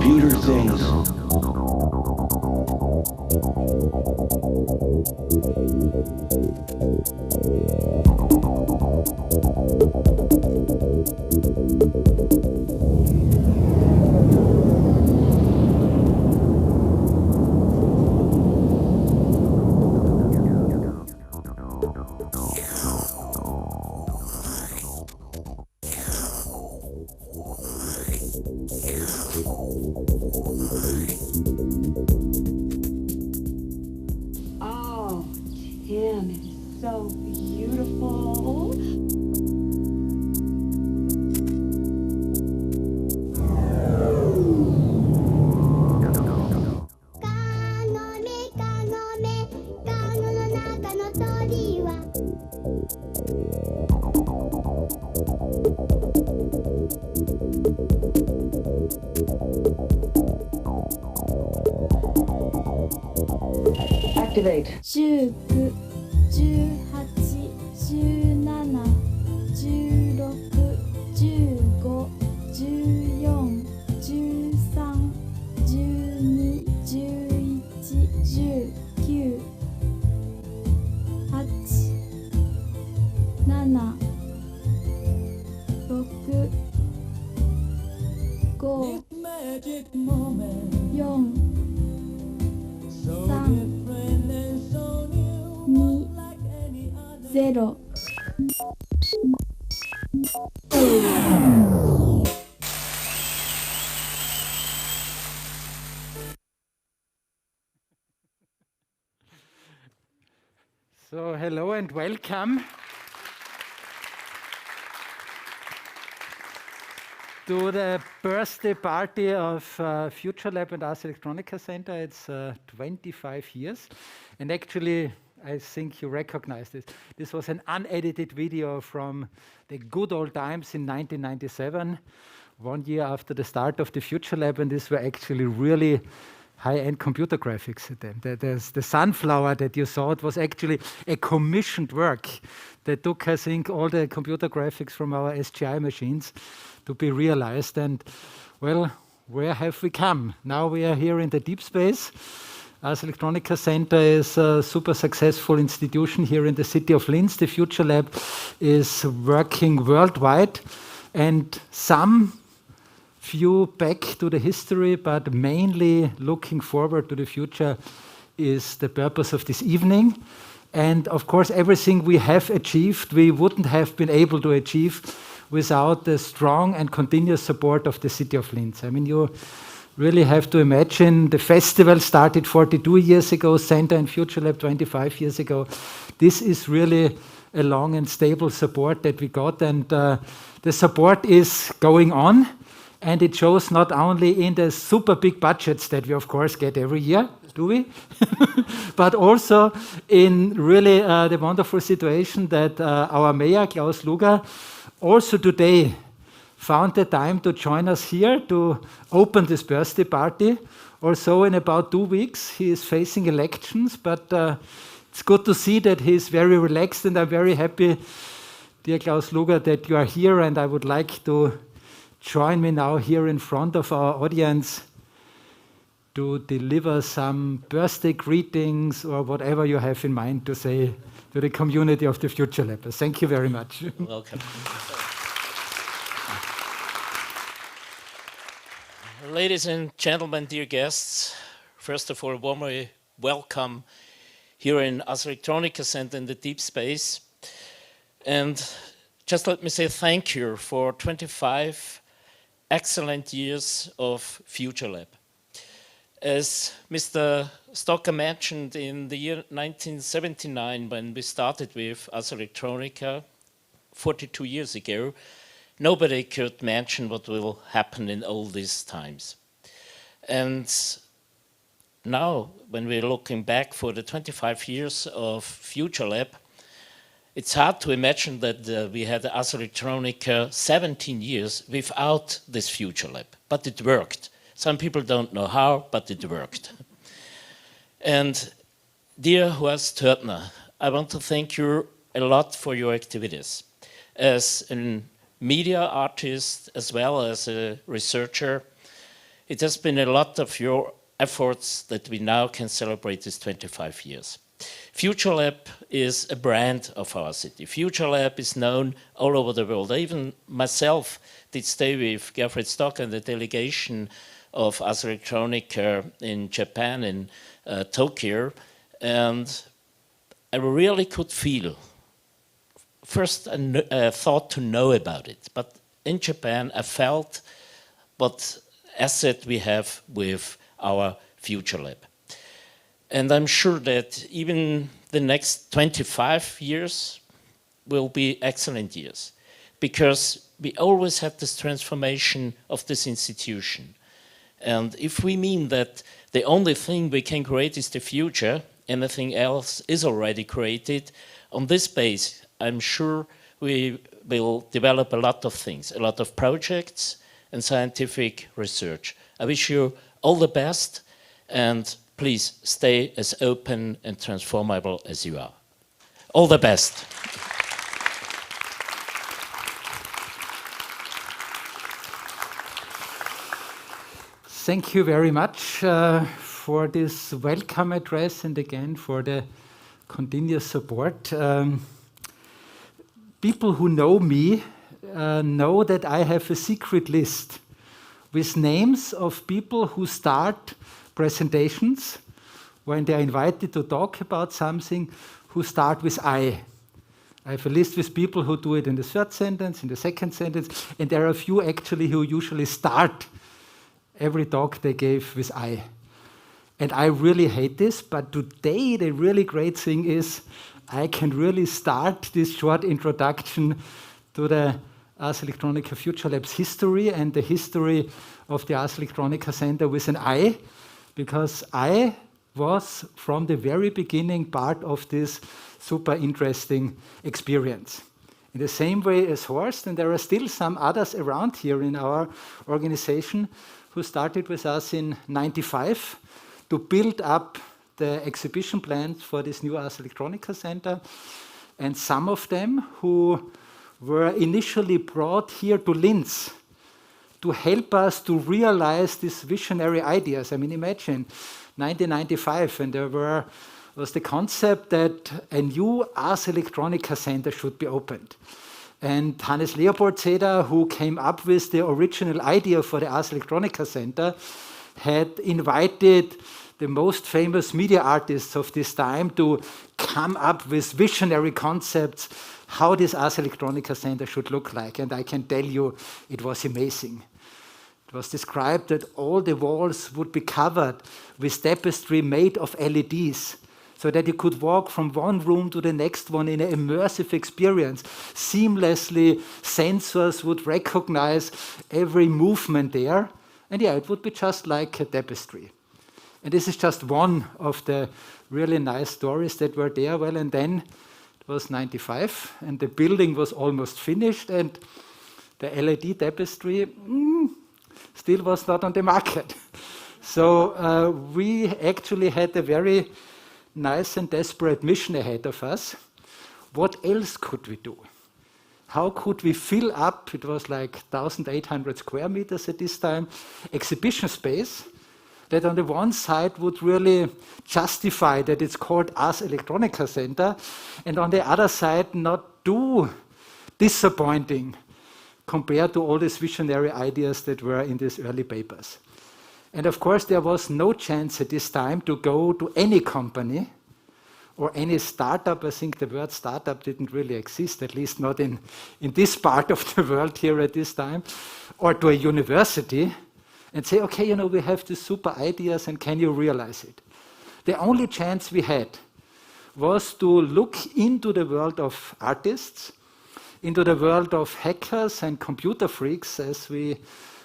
computer things. Oh, Tim, it is so beautiful. Activate. 19、18、17、16、15、14、13、12、11、19、8、7、6、5、4、3、2、0。So, hello and welcome to the birthday party of Futurelab and Ars Electronica Center. It's 25 years. And actually, I think you recognize this. This was an unedited video from the good old times in 1997, 1 year after the start of the Futurelab, and these were actually really high-end computer graphics at them. The sunflower that you saw, it was actually a commissioned work that took, I think, all the computer graphics from our SGI machines to be realized. And, well, where have we come? Now we are here in the deep space. Ars Electronica Center is a super successful institution here in the city of Linz. The Futurelab is working worldwide, and some view back to the history, but mainly looking forward to the future is the purpose of this evening. And of course, everything we have achieved, we wouldn't have been able to achieve without the strong and continuous support of the city of Linz. I mean, you really have to imagine the festival started 42 years ago, Center and Futurelab 25 years ago. This is really a long and stable support that we got, and the support is going on. And it shows not only in the super big budgets that we, of course, get every year, do we? But also in really the wonderful situation that our mayor, Klaus Luger, also today found the time to join us here to open this birthday party. Also, in about 2 weeks, he is facing elections, but it's good to see that he's very relaxed, and I'm very happy, dear Klaus Luger, that you are here, and I would like to join me now here in front of our audience to deliver some birthday greetings or whatever you have in mind to say to the community of the Futurelab. Thank you very much. Welcome. Ladies and gentlemen, dear guests, first of all, warmly welcome here in Ars Electronica Center in the deep space. And just let me say thank you for 25 excellent years of Futurelab. As Mr. Stocker mentioned, in the year 1979, when we started with Ars Electronica, 42 years ago, nobody could mention what will happen in all these times. And now, when we're looking back for the 25 years of Futurelab, it's hard to imagine that we had Ars Electronica 17 years without this Futurelab, but it worked. Some people don't know how, but it worked. And dear Horst Törtner, I want to thank you a lot for your activities. As a media artist, as well as a researcher, It has been a lot of your efforts that we now can celebrate this 25 years. Futurelab is a brand of our city. Futurelab is known all over the world. Even myself did stay with Gerfried Stock and the delegation of Ars Electronica in Japan, in Tokyo, and I really could feel, first I thought to know about it, but in Japan I felt what asset we have with our Futurelab. And I'm sure that even the next 25 years will be excellent years, because we always had this transformation of this institution. And if we mean that the only thing we can create is the future, anything else is already created, on this base, I'm sure we will develop a lot of things, a lot of projects and scientific research. I wish you all the best, and please stay as open and transformable as you are. All the best. Thank you very much for this welcome address, and again for the continuous support. People who know me know that I have a secret list with names of people who start presentations when they're invited to talk about something, who start with I. I have a list with people who do it in the third sentence, in the second sentence, and there are a few actually who usually start every talk they gave with I. And I really hate this, but today the really great thing is I can really start this short introduction to the Ars Electronica Futurelab's history and the history of the Ars Electronica Center with an I, because I was from the very beginning part of this super interesting experience. In the same way as Horst, and there are still some others around here in our organization who started with us in '95 to build up the exhibition plans for this new Ars Electronica Center. And some of them who were initially brought here to Linz to help us to realize these visionary ideas. I mean, imagine 1995, and there was the concept that a new Ars Electronica Center should be opened. And Hannes Leopold Zeder, who came up with the original idea for the Ars Electronica Center, had invited the most famous media artists of this time to come up with visionary concepts how this Ars Electronica Center should look like. And I can tell you, it was amazing. It was described that all the walls would be covered with tapestry made of LEDs, so that you could walk from one room to the next one in an immersive experience. Seamlessly, sensors would recognize every movement there. And yeah, it would be just like a tapestry. And this is just one of the really nice stories that were there. Well, and then it was '95, and the building was almost finished, and the LED tapestry still was not on the market. So we actually had a very nice and desperate mission ahead of us. What else could we do? How could we fill up, it was like 1,800 square meters at this time, exhibition space that on the one side would really justify that it's called Ars Electronica Center, and on the other side not too disappointing compared to all these visionary ideas that were in these early papers. And of course, there was no chance at this time to go to any company or any startup. I think the word startup didn't really exist, at least not in this part of the world here at this time, or to a university and say, okay, you know, we have these super ideas and can you realize it? The only chance we had was to look into the world of artists, into the world of hackers and computer freaks, as we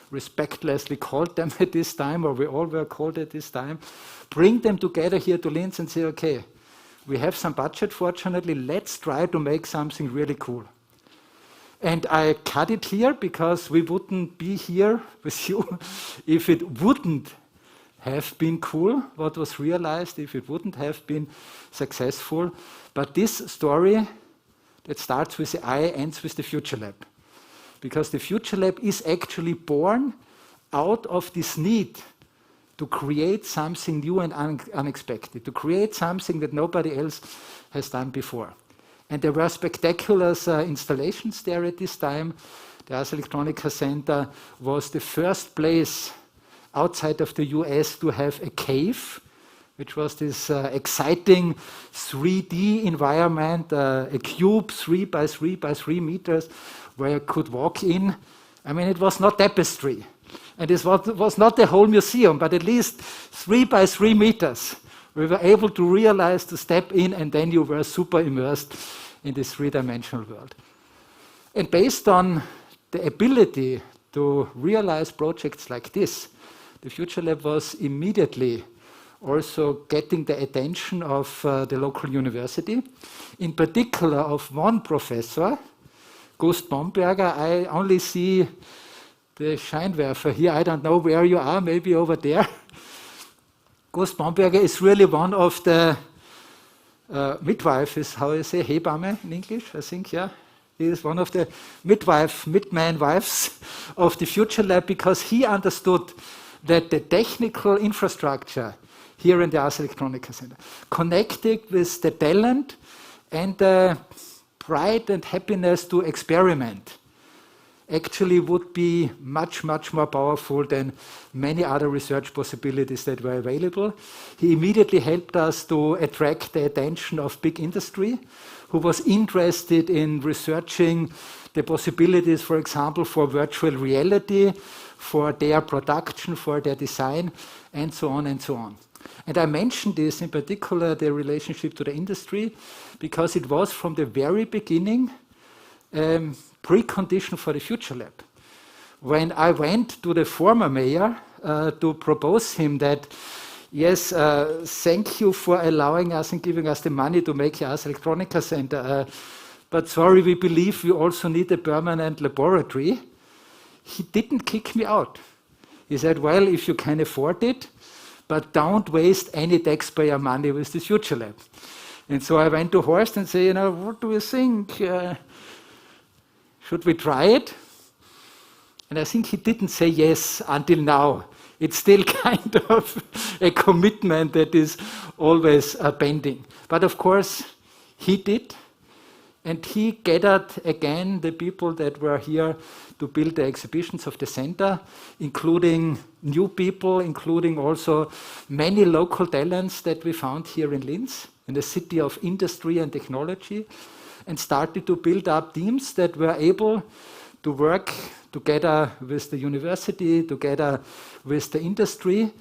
respectlessly called them at this time, or we all were called at this time, bring them together here to Linz and say, okay, we have some budget, fortunately, let's try to make something really cool. And I cut it here because we wouldn't be here with you if it wouldn't have been cool, what was realized, if it wouldn't have been successful. But this story that starts with the I ends with the Futurelab. Because the Futurelab is actually born out of this need to create something new and unexpected, to create something that nobody else has done before. And there were spectacular installations there at this time. The Ars Electronica Center was the first place outside of the US to have a cave, which was this exciting 3D environment, a cube 3 by 3 by 3 meters, where you could walk in. I mean, it was not tapestry, and it was not the whole museum, but at least 3 by 3 meters. We were able to realize, to step in, and then you were super immersed in this three-dimensional world. And based on the ability to realize projects like this, the Futurelab was immediately also getting the attention of the local university, in particular of one professor, Gust Bomberger. I only see the Scheinwerfer here. I don't know where you are, maybe over there. Gust Bomberger is really one of the midwife, is how you say, Hebamme in English, I think, yeah. He is one of the midman wives of the Futurelab, because he understood that the technical infrastructure here in the Ars Electronica Center, connected with the talent and the pride and happiness to experiment, actually would be much, much more powerful than many other research possibilities that were available. He immediately helped us to attract the attention of big industry, who was interested in researching the possibilities, for example, for virtual reality, for their production, for their design, and so on and so on. And I mentioned this in particular, the relationship to the industry, because it was from the very beginning precondition for the Futurelab. When I went to the former mayor to propose him that, yes, thank you for allowing us and giving us the money to make the Ars Electronica Center, but sorry, we believe we also need a permanent laboratory. He didn't kick me out. He said, well, if you can afford it, but don't waste any taxpayer money with the Futurelab. And so I went to Horst and said, what do you think? Should we try it? And I think he didn't say yes until now. It's still kind of a commitment that is always pending. But of course, he did. And he gathered again the people that were here to build the exhibitions of the center, including new people, including also many local talents that we found here in Linz, in the city of industry and technology, and started to build up teams that were able to work together with the university, together with the industry.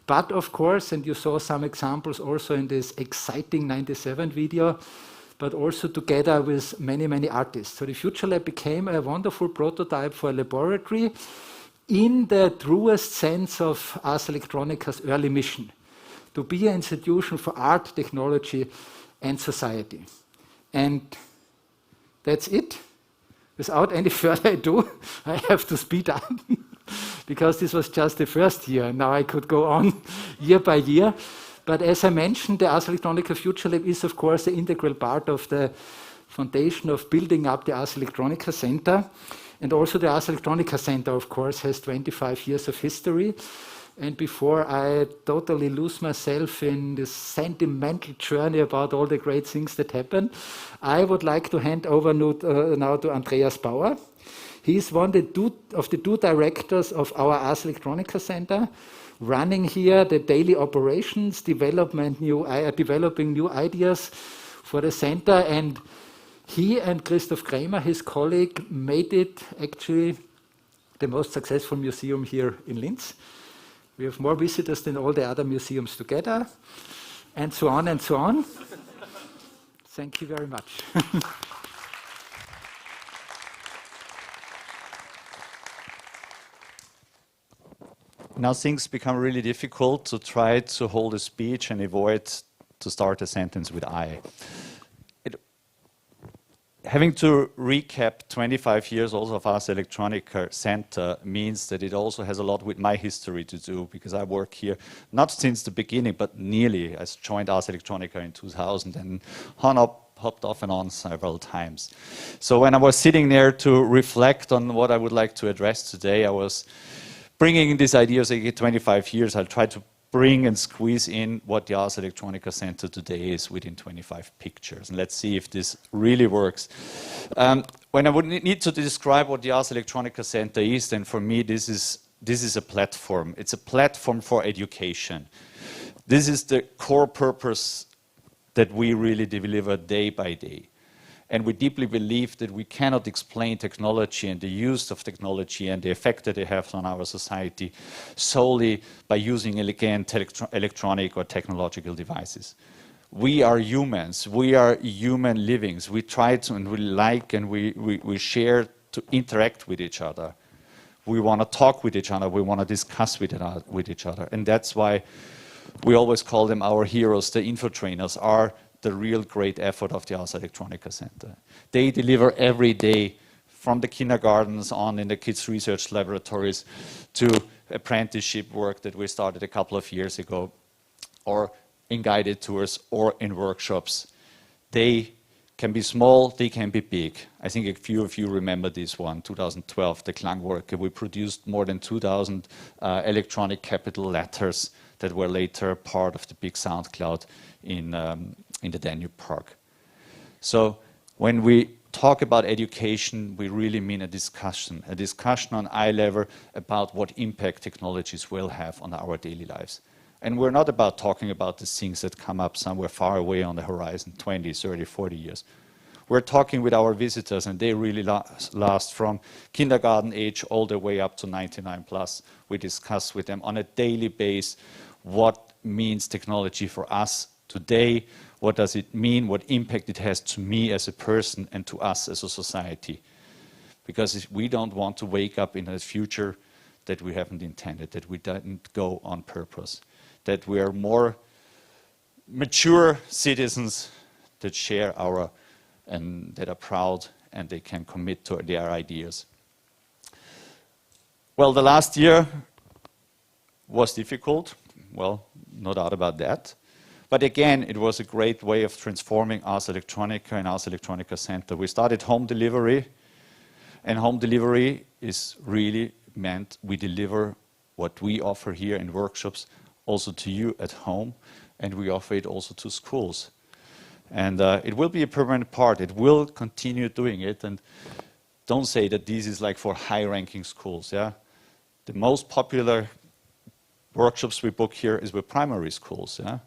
But of course, and you saw some examples also in this exciting 97 video, but also together with many, many artists. So the Futurelab became a wonderful prototype for a laboratory in the truest sense of Ars Electronica's early mission, to be an institution for art, technology, and society. And that's it. Without any further ado, I have to speed up, because this was just the first year. Now I could go on year by year. But as I mentioned, the Ars Electronica Futurelab is, of course, an integral part of the foundation of building up the Ars Electronica Center. And also the Ars Electronica Center, of course, has 25 years of history. And before I totally lose myself in this sentimental journey about all the great things that happened, I would like to hand over now to Andreas Bauer. He is one of the two directors of our Ars Electronica Center, running here the daily operations, developing new ideas for the center. And he and Christoph Kramer, his colleague, made it actually the most successful museum here in Linz. We have more visitors than all the other museums together, and so on and so on. Thank you very much. Now things become really difficult to try to hold a speech and avoid to start a sentence with I. Having to recap 25 years also of Ars Electronica Center means that it also has a lot with my history to do, because I work here not since the beginning, but nearly. I joined Ars Electronica in 2000 and hopped off and on several times. So when I was sitting there to reflect on what I would like to address today, I was bringing in these ideas, 25 years, I'll try to bring and squeeze in what the Ars Electronica Center today is within 25 pictures. And let's see if this really works. When I would need to describe what the Ars Electronica Center is, then for me this is a platform. It's a platform for education. This is the core purpose that we really deliver day by day. And we deeply believe that we cannot explain technology and the use of technology and the effect that it has on our society solely by using elegant electronic or technological devices. We are humans. We are human livings. We try to and we like and we share to interact with each other. We want to talk with each other. We want to discuss with each other. And that's why we always call them our heroes. The info trainers are the real great effort of the Ars Electronica Center. They deliver every day from the kindergartens on in the kids' research laboratories to apprenticeship work that we started a couple of years ago, or in guided tours or in workshops. They can be small, they can be big. I think a few of you remember this one, 2012, the Klangwerke. We produced more than 2,000 electronic capital letters that were later part of the big sound cloud in the Danube Park. So when we talk about education, we really mean a discussion on eye level about what impact technologies will have on our daily lives. And we're not about talking about the things that come up somewhere far away on the horizon, 20, 30, 40 years. We're talking with our visitors, and they really last from kindergarten age all the way up to 99 plus. We discuss with them on a daily basis what means technology for us today, what does it mean, what impact it has to me as a person and to us as a society. Because we don't want to wake up in a future that we haven't intended, that we didn't go on purpose, that we are more mature citizens that share our, and that are proud and they can commit to their ideas. Well, the last year was difficult. Well, no doubt about that. But again, it was a great way of transforming Ars Electronica and Ars Electronica Center. We started home delivery, and home delivery is really meant we deliver what we offer here in workshops also to you at home, and we offer it also to schools. And it will be a permanent part. It will continue doing it, and don't say that this is like for high-ranking schools. Yeah, the most popular workshops we book here is with primary schools. Yeah.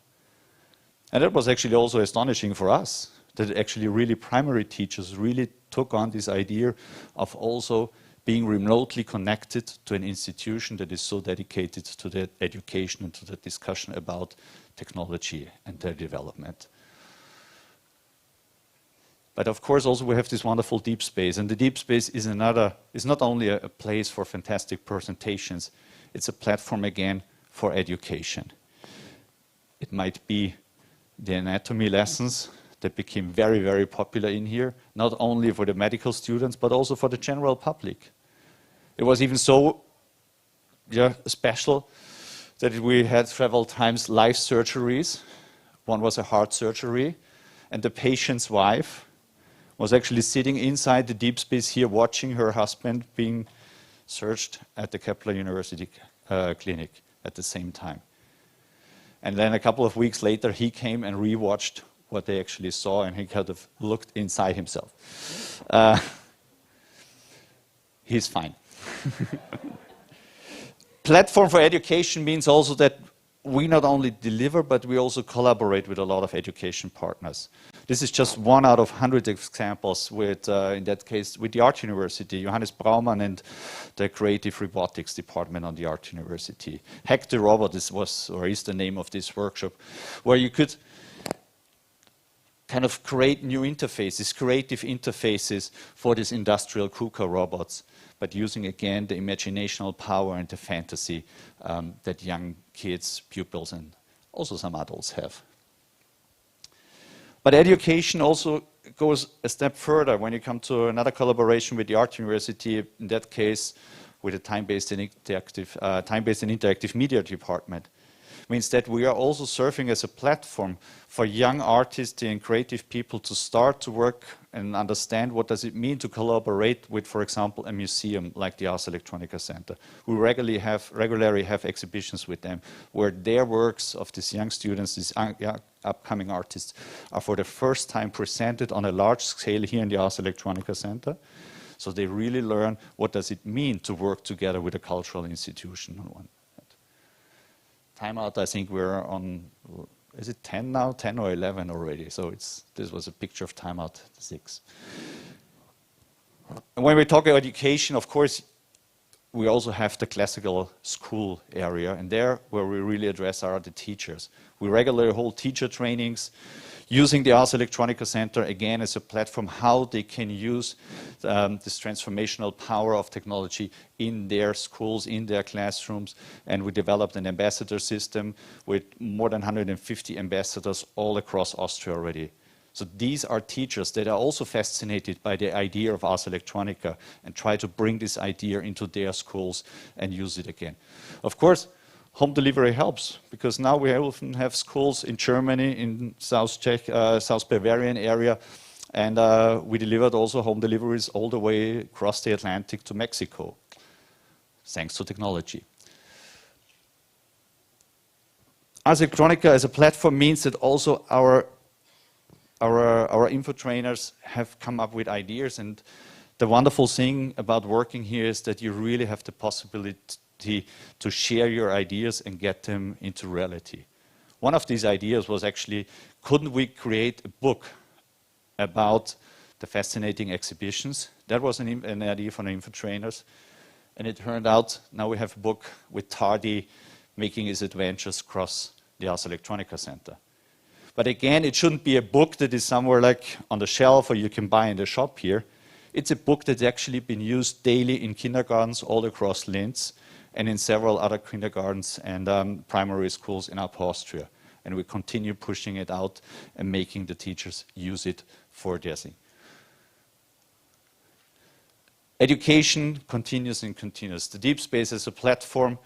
And that was actually also astonishing for us, that actually really primary teachers really took on this idea of also being remotely connected to an institution that is so dedicated to the education and to the discussion about technology and their development. But of course also we have this wonderful deep space, and the deep space is not only a place for fantastic presentations, it's a platform again for education. It might be the anatomy lessons that became very, very popular in here, not only for the medical students, but also for the general public. It was even so special that we had several times live surgeries. One was a heart surgery, and the patient's wife was actually sitting inside the deep space here watching her husband being surged at the Kepler University clinic at the same time. And then a couple of weeks later, he came and rewatched what they actually saw, and he kind of looked inside himself. He's fine. Platform for education means also that we not only deliver, but we also collaborate with a lot of education partners. This is just one out of hundreds of examples with, in that case, with the Art University, Johannes Braumann and the Creative Robotics Department on the Art University. Hack the Robot is the name of this workshop, where you could kind of create new interfaces, creative interfaces for these industrial KUKA robots, but using again the imaginational power and the fantasy that young kids, pupils, and also some adults have. But education also goes a step further when you come to another collaboration with the Art University, in that case with the time-based and interactive media department. means that we are also serving as a platform for young artists and creative people to start to work and understand what does it mean to collaborate with, for example, a museum like the Ars Electronica Center. We regularly have exhibitions with them where their works of these young students, these upcoming artists, are for the first time presented on a large scale here in the Ars Electronica Center. So they really learn what does it mean to work together with a cultural institution on one hand. Timeout, I think we're on, is it 10 now? 10 or 11 already. So this was a picture of timeout 6. And when we talk about education, of course, we also have the classical school area. And there, where we really address are the teachers. We regularly hold teacher trainings, using the Ars Electronica Center, again, as a platform, how they can use this transformational power of technology in their schools, in their classrooms. And we developed an ambassador system with more than 150 ambassadors all across Austria already. So these are teachers that are also fascinated by the idea of Ars Electronica and try to bring this idea into their schools and use it again. Of course, home delivery helps, because now we often have schools in Germany, in South Bavarian area, and we delivered also home deliveries all the way across the Atlantic to Mexico, thanks to technology. Ars Electronica as a platform means that also our info trainers have come up with ideas, and the wonderful thing about working here is that you really have the possibility to share your ideas and get them into reality. One of these ideas was actually, couldn't we create a book about the fascinating exhibitions? That was an idea from the info trainers. And it turned out, now we have a book with Tardy making his adventures across the Ars Electronica Center. But again, it shouldn't be a book that is somewhere like on the shelf or you can buy in the shop here. It's a book that's actually been used daily in kindergartens all across Linz, and in several other kindergartens and primary schools in Upper Austria. And we continue pushing it out and making the teachers use it for their thing. Education continues and continues. The Deep Space is a platform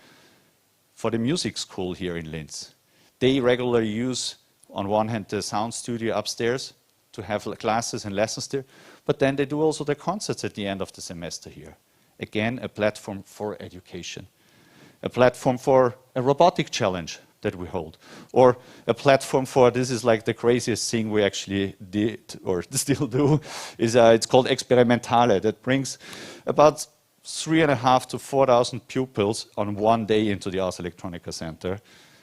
for the music school here in Linz. They regularly use, on one hand, the sound studio upstairs to have classes and lessons there, but then they do also the concerts at the end of the semester here. Again, a platform for education. A platform for a robotic challenge that we hold. Or a platform for, this is like the craziest thing we actually did, or still do, is it's called Experimentale. That brings about 3,500 to 4,000 pupils on one day into the Ars Electronica Center.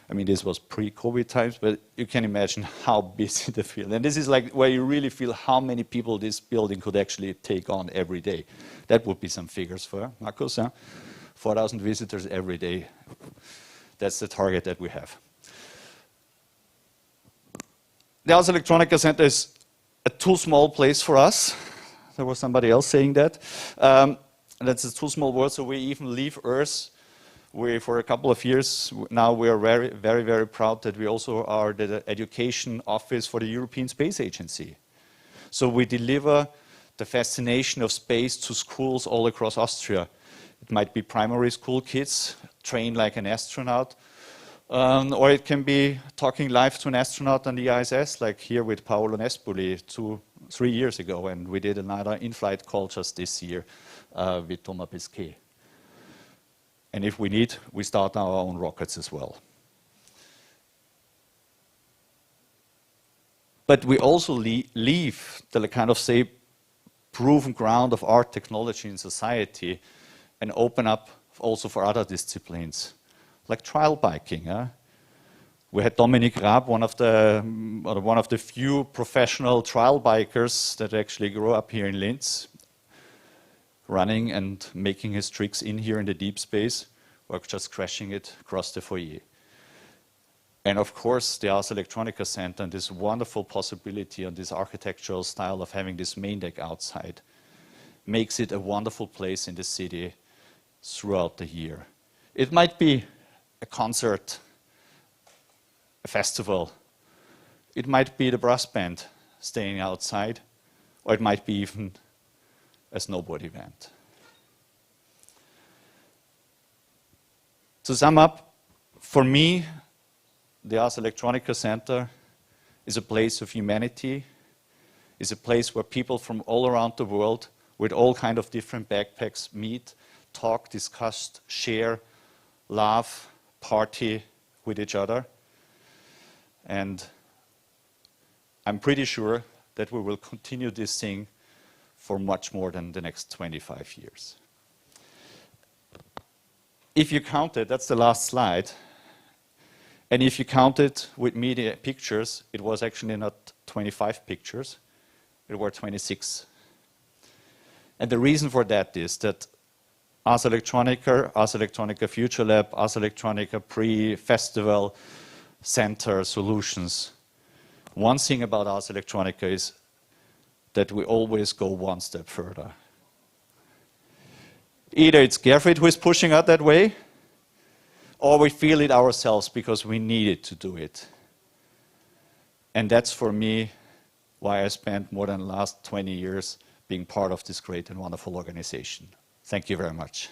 I mean, this was pre-COVID times, but you can imagine how busy the field. And this is like where you really feel how many people this building could actually take on every day. That would be some figures for Marcus, huh? 4,000 visitors every day. That's the target that we have. The Ars Electronica Center is a too small place for us. There was somebody else saying that. That's a too small word, so we even leave Earth. For a couple of years now, we are very, very, very proud that we also are the education office for the European Space Agency. So we deliver the fascination of space to schools all across Austria. It might be primary school kids trained like an astronaut, or it can be talking live to an astronaut on the ISS, like here with Paolo Nespoli 3 years ago, and we did another in-flight call just this year with Thomas Pesquet. And if we need, we start our own rockets as well. But we also leave the kind of, say, proven ground of art, technology, and society and open up also for other disciplines, like trial biking. We had Dominic Raab, one of the few professional trial bikers that actually grew up here in Linz, running and making his tricks in here in the deep space, or just crashing it across the foyer. And of course, the Ars Electronica Center and this wonderful possibility and this architectural style of having this main deck outside makes it a wonderful place in the city throughout the year. It might be a concert, a festival. It might be the brass band staying outside, or it might be even a snowboard event. To sum up, for me, the Ars Electronica Center is a place of humanity, is a place where people from all around the world with all kind of different backpacks meet, talk, discuss, share, laugh, party with each other. And I'm pretty sure that we will continue this thing for much more than the next 25 years. If you count it, that's the last slide, and if you count it with media pictures, it was actually not 25 pictures, it were 26. And the reason for that is that Ars Electronica Futurelab, Ars Electronica pre-festival center solutions. One thing about Ars Electronica is that we always go one step further. Either it's Gerfried who is pushing us that way, or we feel it ourselves because we needed to do it. And that's for me why I spent more than the last 20 years being part of this great and wonderful organization. Thank you very much.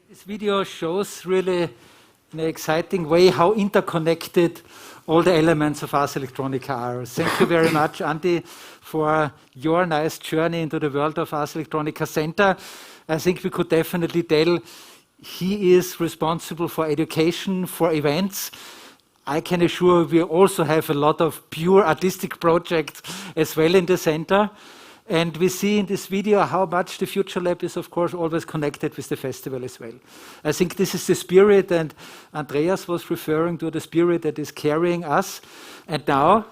This video shows really in an exciting way how interconnected all the elements of Ars Electronica are. Thank you very much, Andy, for your nice journey into the world of Ars Electronica Center. I think we could definitely tell he is responsible for education, for events. I can assure we also have a lot of pure artistic projects as well in the center. And we see in this video how much the Futurelab is, of course, always connected with the festival as well. I think this is the spirit, and Andreas was referring to the spirit that is carrying us. And now,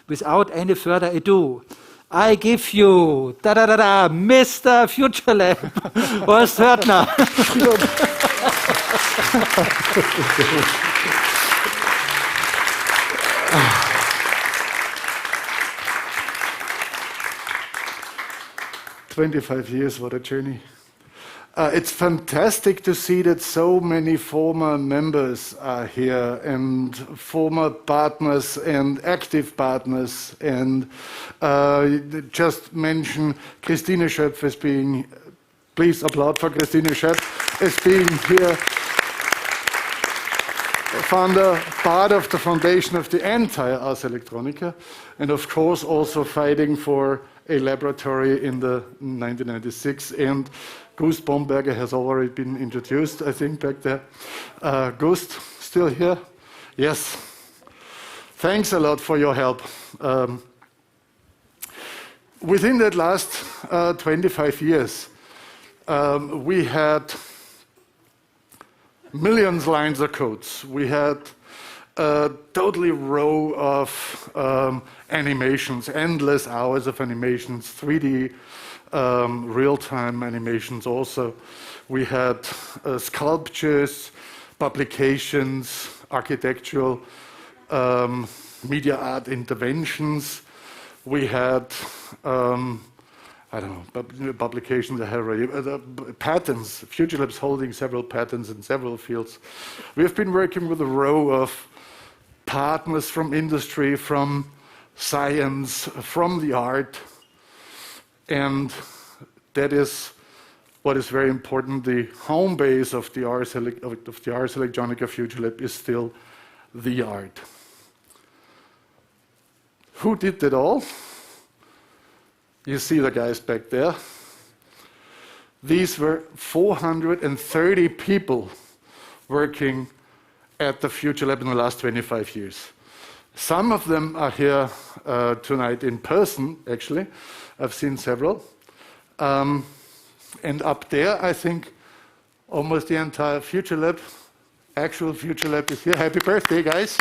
without any further ado, I give you, Mr. Futurelab, Horst Hörtner. 25 years, what a journey. It's fantastic to see that so many former members are here and former partners and active partners. And just mention Christine Schöpf as being, please applaud for Christine Schöpf as being here, founder, part of the foundation of the entire Ars Electronica, and of course also fighting for a laboratory in the 1996, and Gust Bomberger has already been introduced, I think, back there. Gust, still here? Yes. Thanks a lot for your help. Within that last 25 years, we had millions lines of codes. We had a totally row of animations, endless hours of animations, 3D real-time animations also. We had sculptures, publications, architectural, media art interventions. We had, I don't know, publications I have already, patents. Futurelab's holding several patents in several fields. We have been working with a row of partners from industry, from science, from the art, and that is what is very important. The home base of the Ars Electronica Futurelab is still the art. Who did that all? You see the guys back there. These were 430 people working at the Futurelab in the last 25 years. Some of them are here tonight in person, actually. I've seen several. And up there, I think, almost the entire Futurelab, actual Futurelab is here. Happy birthday, guys.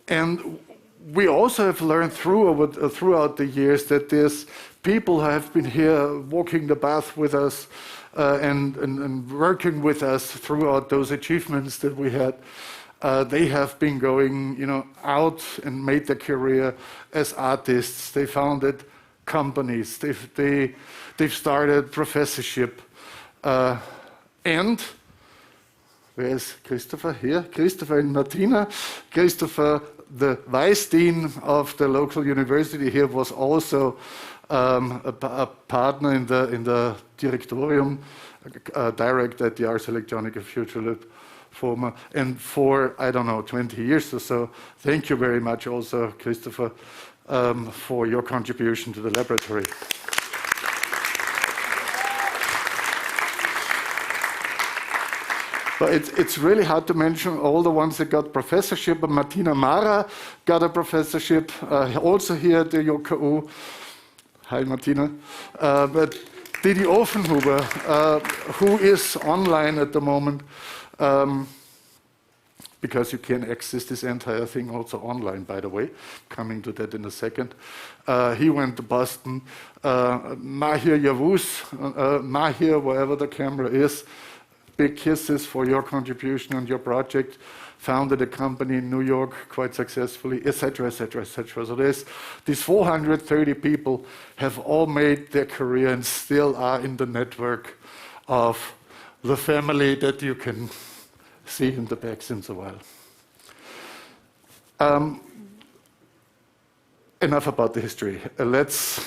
And we also have learned throughout the years that there's people who have been here walking the path with us and working with us throughout those achievements that we had. They have been going, out and made their career as artists. They founded companies. They've started professorship. And where's Christopher? Here, Christopher and Martina. Christopher, the vice dean of the local university here, was also a partner in the directorium, director at the Ars Electronica Futurelab, and for, I don't know, 20 years or so. Thank you very much also, Christopher, for your contribution to the laboratory. But it's really hard to mention all the ones that got professorship. Martina Mara got a professorship, also here at the JKU. Hi, Martina. But Didi Offenhuber, who is online at the moment, because you can access this entire thing also online, by the way. Coming to that in a second. He went to Boston. Mahir Yavuz, Mahir, wherever the camera is, big kisses for your contribution on your project. Founded a company in New York quite successfully, etc., etc., etc. So these 430 people have all made their career and still are in the network of the family that you can see in the back since a while. Enough about the history. Let's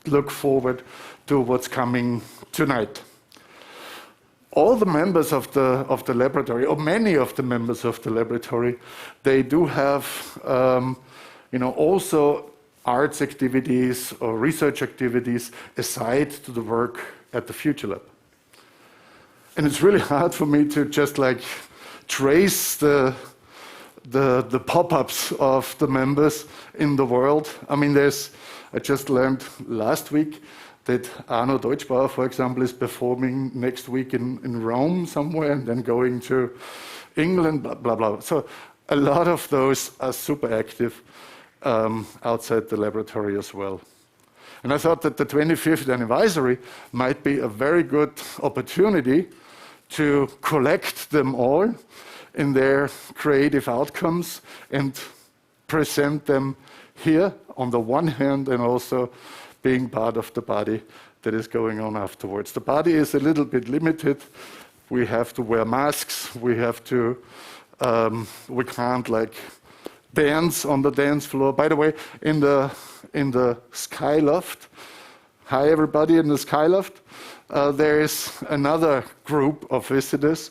look forward to what's coming tonight. All the members of the laboratory, or many of the members of the laboratory, they do have, also arts activities or research activities aside to the work at the Futurelab. And it's really hard for me to just trace the pop-ups of the members in the world. I mean, I just learned last week that Arno Deutschbauer, for example, is performing next week in Rome somewhere and then going to England, blah, blah, blah. So a lot of those are super active outside the laboratory as well. And I thought that the 25th anniversary might be a very good opportunity to collect them all in their creative outcomes and present them here on the one hand, and also being part of the party that is going on afterwards. The party is a little bit limited. We have to wear masks. We have to, we can't dance on the dance floor. By the way, in the Skyloft, hi everybody in the Skyloft, there is another group of visitors,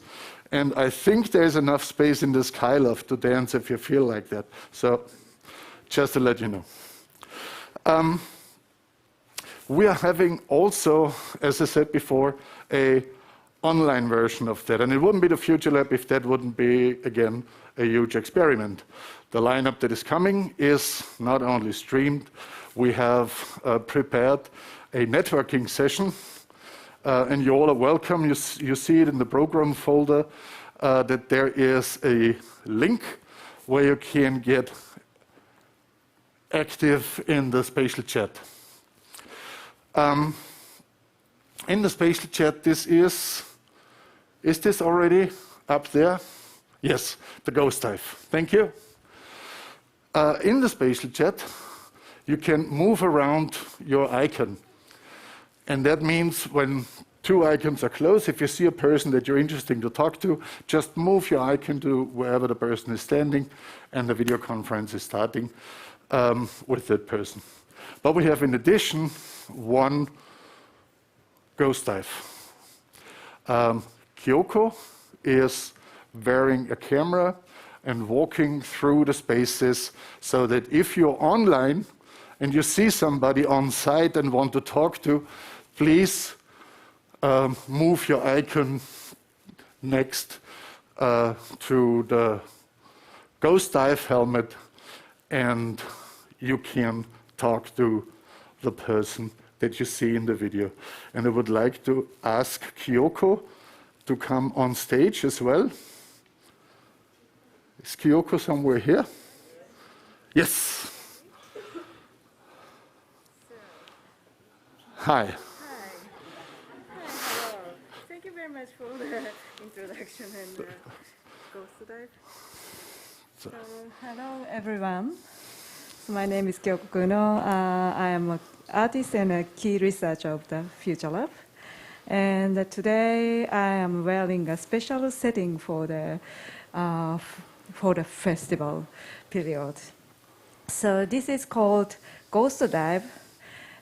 and I think there's enough space in the Skyloft to dance if you feel like that. So just to let you know. We are having also, as I said before, an online version of that. And it wouldn't be the Futurelab if that wouldn't be, again, a huge experiment. The lineup that is coming is not only streamed, we have prepared a networking session and you all are welcome. You see it in the program folder that there is a link where you can get active in the spatial chat. In the spatial chat, this is this already up there? Yes, the ghost dive. Thank you. In the spatial chat, you can move around your icon. And that means when two icons are close, if you see a person that you're interested to talk to, just move your icon to wherever the person is standing, and the video conference is starting with that person. But we have, in addition, one ghost dive. Kyoko is wearing a camera and walking through the spaces so that if you're online and you see somebody on site and want to talk to, please move your icon next to the ghost dive helmet and you can talk to the person that you see in the video. And I would like to ask Kyoko to come on stage as well. Is Kyoko somewhere here? Yes. Hi. Hi. Hello. Thank you very much for the introduction and ghost dive. So, hello everyone. So my name is Kyoko Kuno. I am an artist and a key researcher of the Futurelab. And today I am wearing a special setting for the festival period. So this is called Ghost Dive.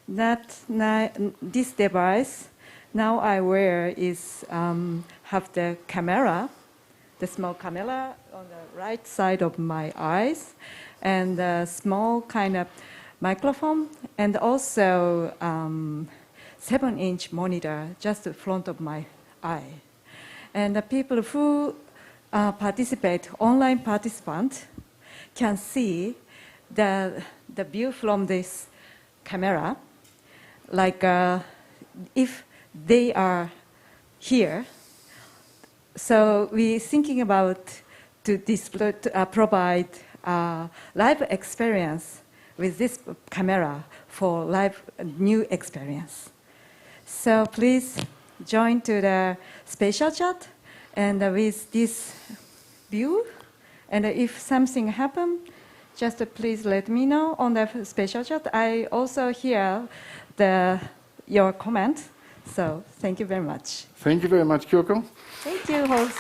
This device now I wear is have the camera, the small camera on the right side of my eyes, and a small kind of microphone, and also 7-inch monitor just in front of my eye. And the people who participate, online participants, can see the view from this camera, like if they are here. So we're thinking about to display, provide live experience with this camera for live new experience. So please join to the spatial chat and with this view. And if something happens, just please let me know on the spatial chat. I also hear your comment. So thank you very much. Thank you very much, Kyoko. Thank you, host.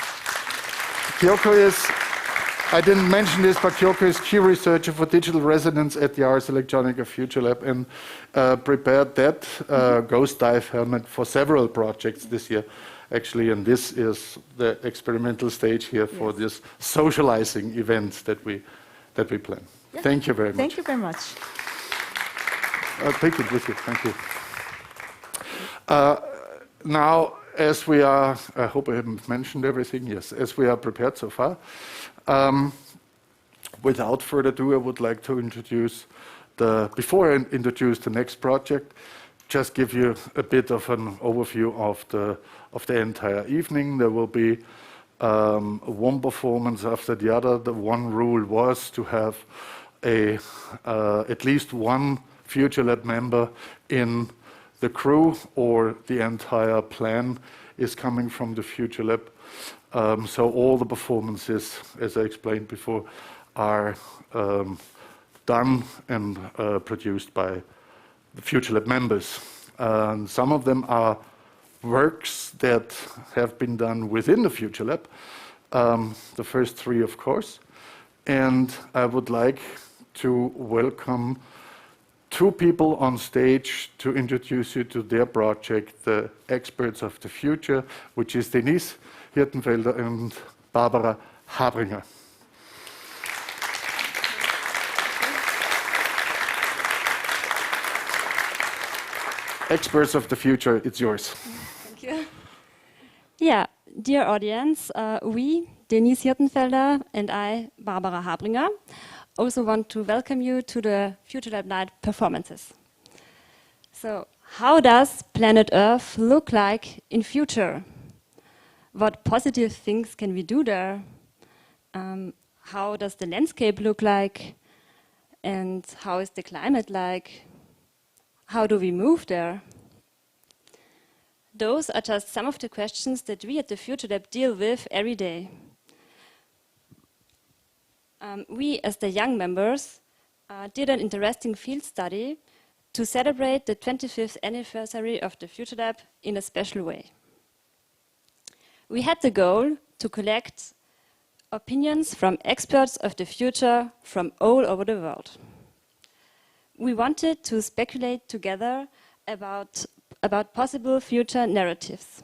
Kyoko is, I didn't mention this, but Kyoko is key researcher for digital resonance at the Ars Electronica Futurelab and prepared that ghost dive helmet for several projects this year, actually. And this is the experimental stage here for this socializing event that we plan. Yeah. Thank you very much. Thank you very much. Take it with you. Thank you. Now, as we are, I hope I haven't mentioned everything. Yes, as we are prepared so far. Without further ado, I would like to introduce before I introduce the next project, just give you a bit of an overview of the entire evening. There will be one performance after the other. The one rule was to have at least one Futurelab member in the crew, or the entire plan is coming from the Futurelab. So all the performances, as I explained before, are done and produced by the Futurelab members. Some of them are works that have been done within the Futurelab, the first three, of course. And I would like to welcome two people on stage to introduce you to their project, the Experts of the Future, which is Denise Hirtenfelder and Barbara Habringer. Experts of the Future, it's yours. Thank you. Yeah, dear audience, we, Denise Hirtenfelder and I, Barbara Habringer, also want to welcome you to the Futurelab Night performances. So, how does planet Earth look like in future? What positive things can we do there? How does the landscape look like? And how is the climate like? How do we move there? Those are just some of the questions that we at the Futurelab deal with every day. We, as the young members, did an interesting field study to celebrate the 25th anniversary of the Futurelab in a special way. We had the goal to collect opinions from experts of the future from all over the world. We wanted to speculate together about possible future narratives.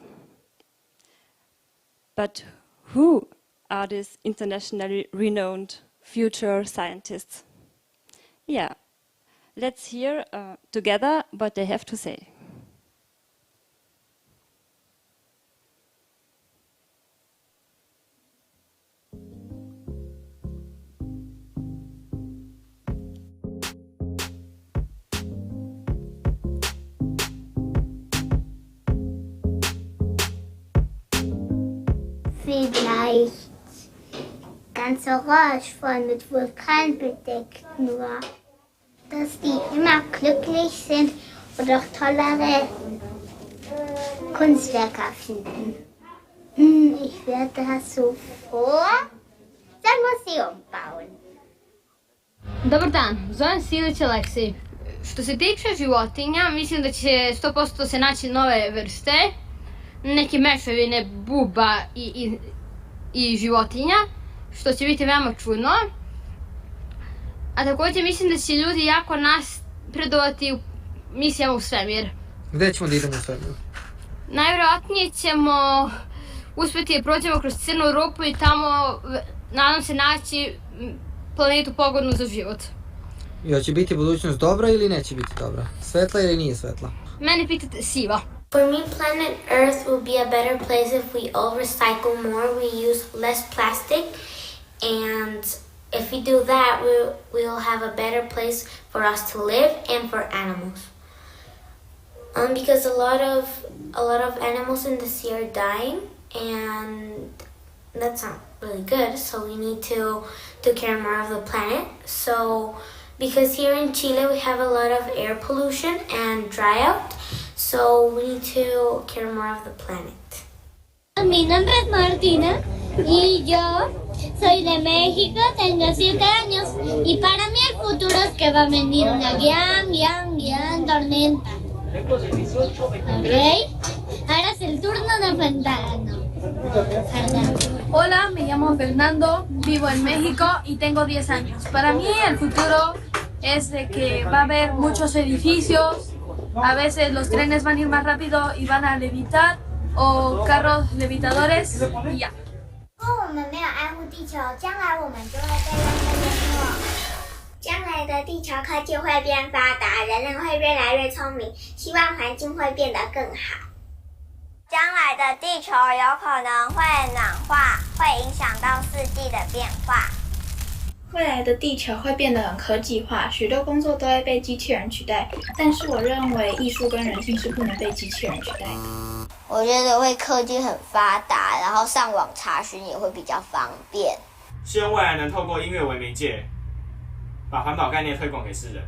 But who are these internationally renowned future scientists? Yeah, let's hear together what they have to say. Vielleicht ganz orange voll mit Vulkan bedeckt, nur dass die immer glücklich sind und auch tollere Kunstwerke finden. Ich werde das sofort ein Museum bauen. Dobar dan, zovem se Ilić Aleksej. Što se tiče životinja, mislim da će 100% se naći nove vrste, neke mešavine buba i životinja, što će biti veoma čudno. A također mislim da će ljudi jako napredovati u misijama u svemir. Gde ćemo da idemo u svemir? Najvjerojatnije ćemo uspjeti da prođemo kroz crnu rupu i tamo, nadam se, naći planetu pogodnu za život. I hoće biti budućnost dobra ili neće biti dobra? Svetla ili nije svetla? Mene pitate siva. For me, planet Earth will be a better place if we all recycle more, we use less plastic, and if we do that, we'll have a better place for us to live and for animals. Because a lot of animals in the sea are dying, and that's not really good. So we need to care more of the planet. So because here in Chile we have a lot of air pollution and dry out, so we need to care more of the planet. Mi nombre es Martina y yo soy de México, tengo 7 años y para mí el futuro es que va a venir una gran tormenta. ¿Ok? Ahora es el turno de Pantano. Hola, me llamo Fernando, vivo en México y tengo 10 años. Para mí el futuro es de que va a haber muchos edificios, a veces los trenes van a ir más rápido y van a levitar, o carros levitadores y ya. 如果我们没有爱护地球，将来我们就会被人类淹没。将来的地球科技会变发达，人类会越来越聪明，希望环境会变得更好。将来的地球有可能会暖化，会影响到四季的变化。未来的地球会变得很科技化，许多工作都会被机器人取代，但是我认为艺术跟人性是不能被机器人取代的。我觉得会科技很发达，然后上网查询也会比较方便。希望未来能透过音乐为媒介，把环保概念推广给世人。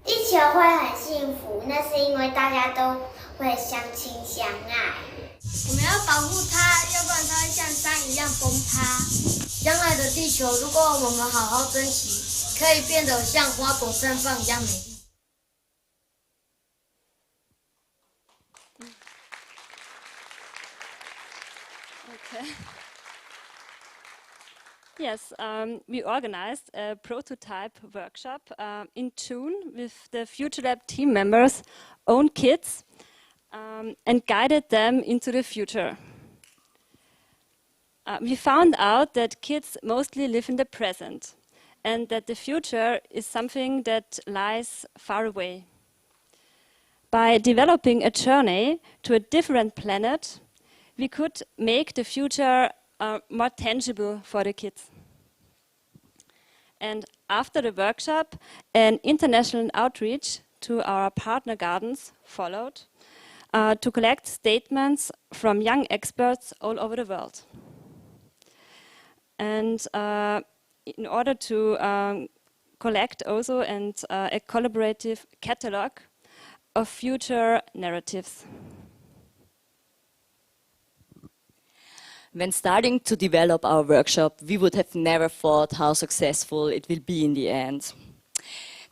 地球会很幸福，那是因为大家都会相亲相爱。我们要保护它，要不然它会像山一样崩塌。将来的地球，如果我们好好珍惜，可以变得像花朵绽放一样美丽。Okay. Yes, we organized a prototype workshop in June with the Futurelab team members' own kids and guided them into the future. We found out that kids mostly live in the present and that the future is something that lies far away. By developing a journey to a different planet, we could make the future more tangible for the kids. And after the workshop, an international outreach to our partner gardens followed to collect statements from young experts all over the world. And in order to collect also a collaborative catalog of future narratives. When starting to develop our workshop, we would have never thought how successful it will be in the end.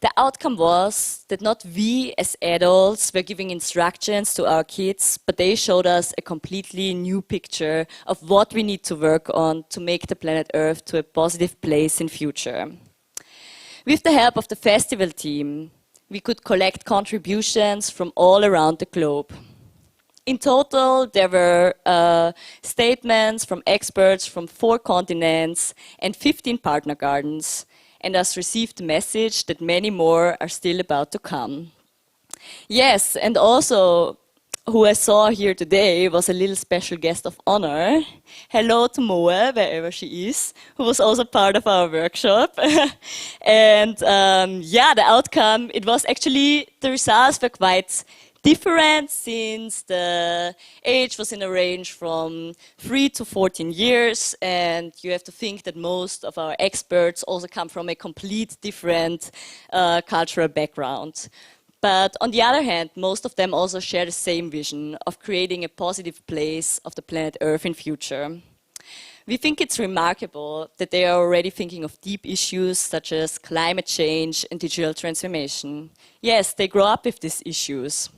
The outcome was that not we as adults were giving instructions to our kids, but they showed us a completely new picture of what we need to work on to make the planet Earth to a positive place in future. With the help of the festival team, we could collect contributions from all around the globe. In total, there were statements from experts from 4 continents and 15 partner gardens, and us received the message that many more are still about to come. Yes, and also who I saw here today was a little special guest of honor. Hello to Moe, wherever she is, who was also part of our workshop. And yeah, the outcome, it was actually, the results were quite different since the age was in a range from 3 to 14 years, and you have to think that most of our experts also come from a complete different cultural background. But on the other hand, most of them also share the same vision of creating a positive place of the planet Earth in future. We think it's remarkable that they are already thinking of deep issues such as climate change and digital transformation. Yes, they grow up with these issues.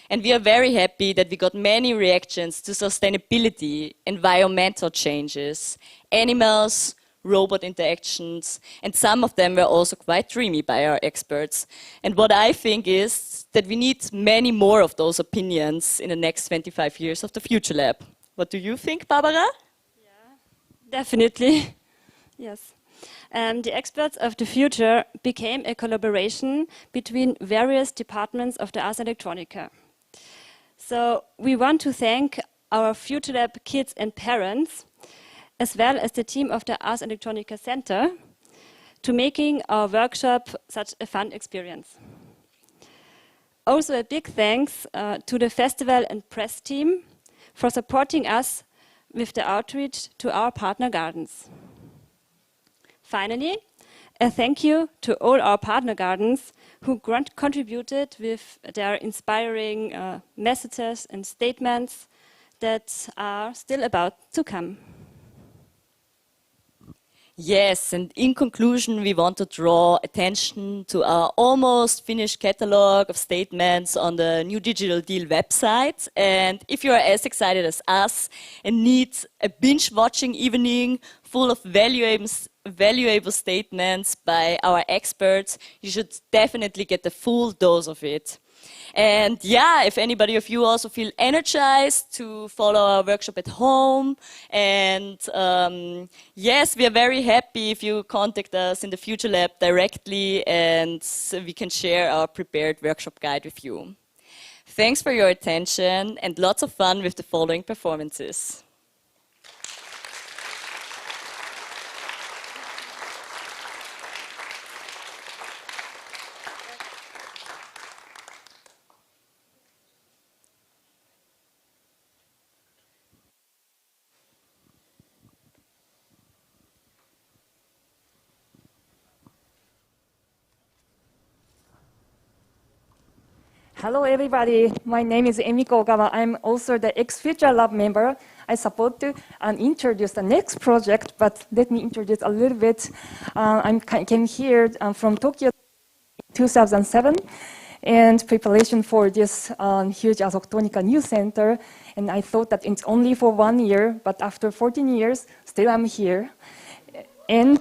And we are very happy that we got many reactions to sustainability, environmental changes, animals, robot interactions, and some of them were also quite dreamy by our experts. And what I think is that we need many more of those opinions in the next 25 years of the Futurelab. What do you think, Barbara? Yeah, definitely. Yes. The experts of the future became a collaboration between various departments of the Ars Electronica. So we want to thank our Futurelab kids and parents, as well as the team of the Ars Electronica Center, to making our workshop such a fun experience. Also a big thanks to the festival and press team for supporting us with the outreach to our partner gardens. Finally, a thank you to all our partner gardens who contributed with their inspiring messages and statements that are still about to come. Yes, and in conclusion, we want to draw attention to our almost finished catalog of statements on the New Digital Deal website. And if you are as excited as us and need a binge-watching evening full of valuable statements by our experts, you should definitely get the full dose of it. And yeah, if anybody of you also feel energized to follow our workshop at home, and yes, we are very happy if you contact us in the Futurelab directly, and so we can share our prepared workshop guide with you. Thanks for your attention and lots of fun with the following performances. Hello, everybody. My name is Emiko Ogawa. I'm also the ex-Futurelab member. I support to introduce the next project, but let me introduce a little bit. I came here from Tokyo in 2007, and preparation for this huge Ars Electronica new center. And I thought that it's only for 1 year, but after 14 years, still I'm here. And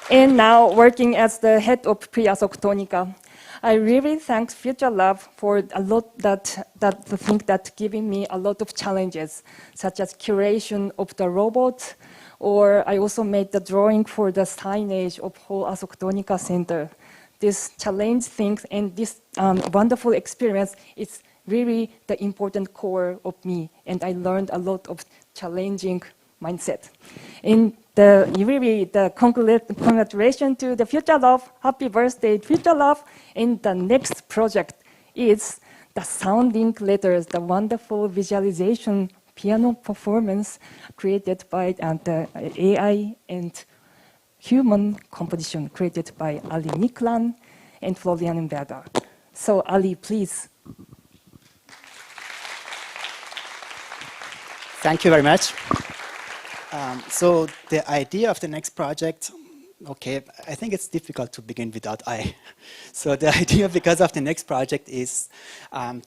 and now working as the head of Ars Electronica. I really thank Futurelab for a lot the thing that giving me a lot of challenges, such as curation of the robot, or I also made the drawing for the signage of whole Ars Electronica Center. This challenge things and this wonderful experience is really the important core of me, and I learned a lot of challenging mindset. And the congratulations to the Futurelab. Happy birthday, Futurelab. And the next project is the sounding letters, the wonderful visualization piano performance created by the AI and human composition created by Ali Niklan and Florian Berger. So Ali, please. Thank you very much. So the idea of the next project, okay, I think it's difficult to begin without I. So the idea because of the next project is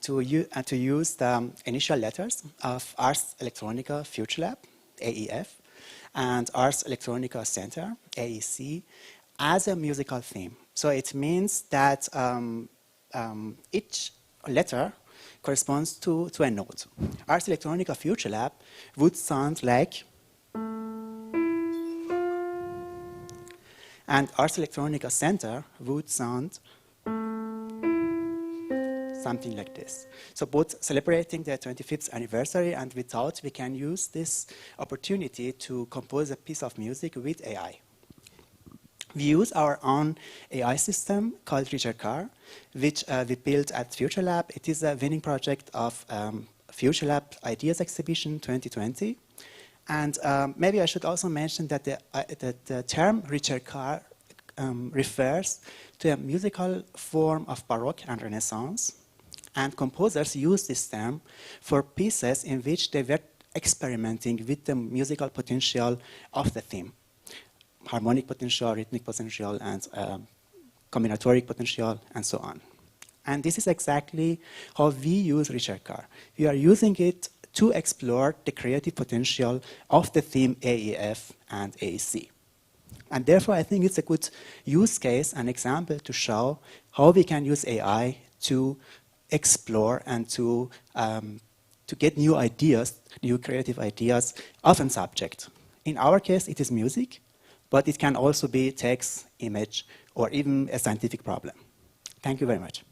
to use the initial letters of Ars Electronica Futurelab, AEF, and Ars Electronica Center, AEC, as a musical theme. So it means that each letter corresponds to a note. Ars Electronica Futurelab would sound like, and Ars Electronica Center would sound something like this. So both celebrating the 25th anniversary, and we thought we can use this opportunity to compose a piece of music with AI. We use our own AI system called Richard Carr, which we built at Futurelab. It is a winning project of Futurelab Ideas Exhibition 2020. And maybe I should also mention that the term Richard Carr refers to a musical form of Baroque and Renaissance. And composers use this term for pieces in which they were experimenting with the musical potential of the theme. Harmonic potential, rhythmic potential, and combinatoric potential, and so on. And this is exactly how we use Richard Carr. We are using it to explore the creative potential of the theme AEF and AEC. And therefore, I think it's a good use case and example to show how we can use AI to explore and to get new ideas, new creative ideas of a subject. In our case, it is music, but it can also be text, image, or even a scientific problem. Thank you very much.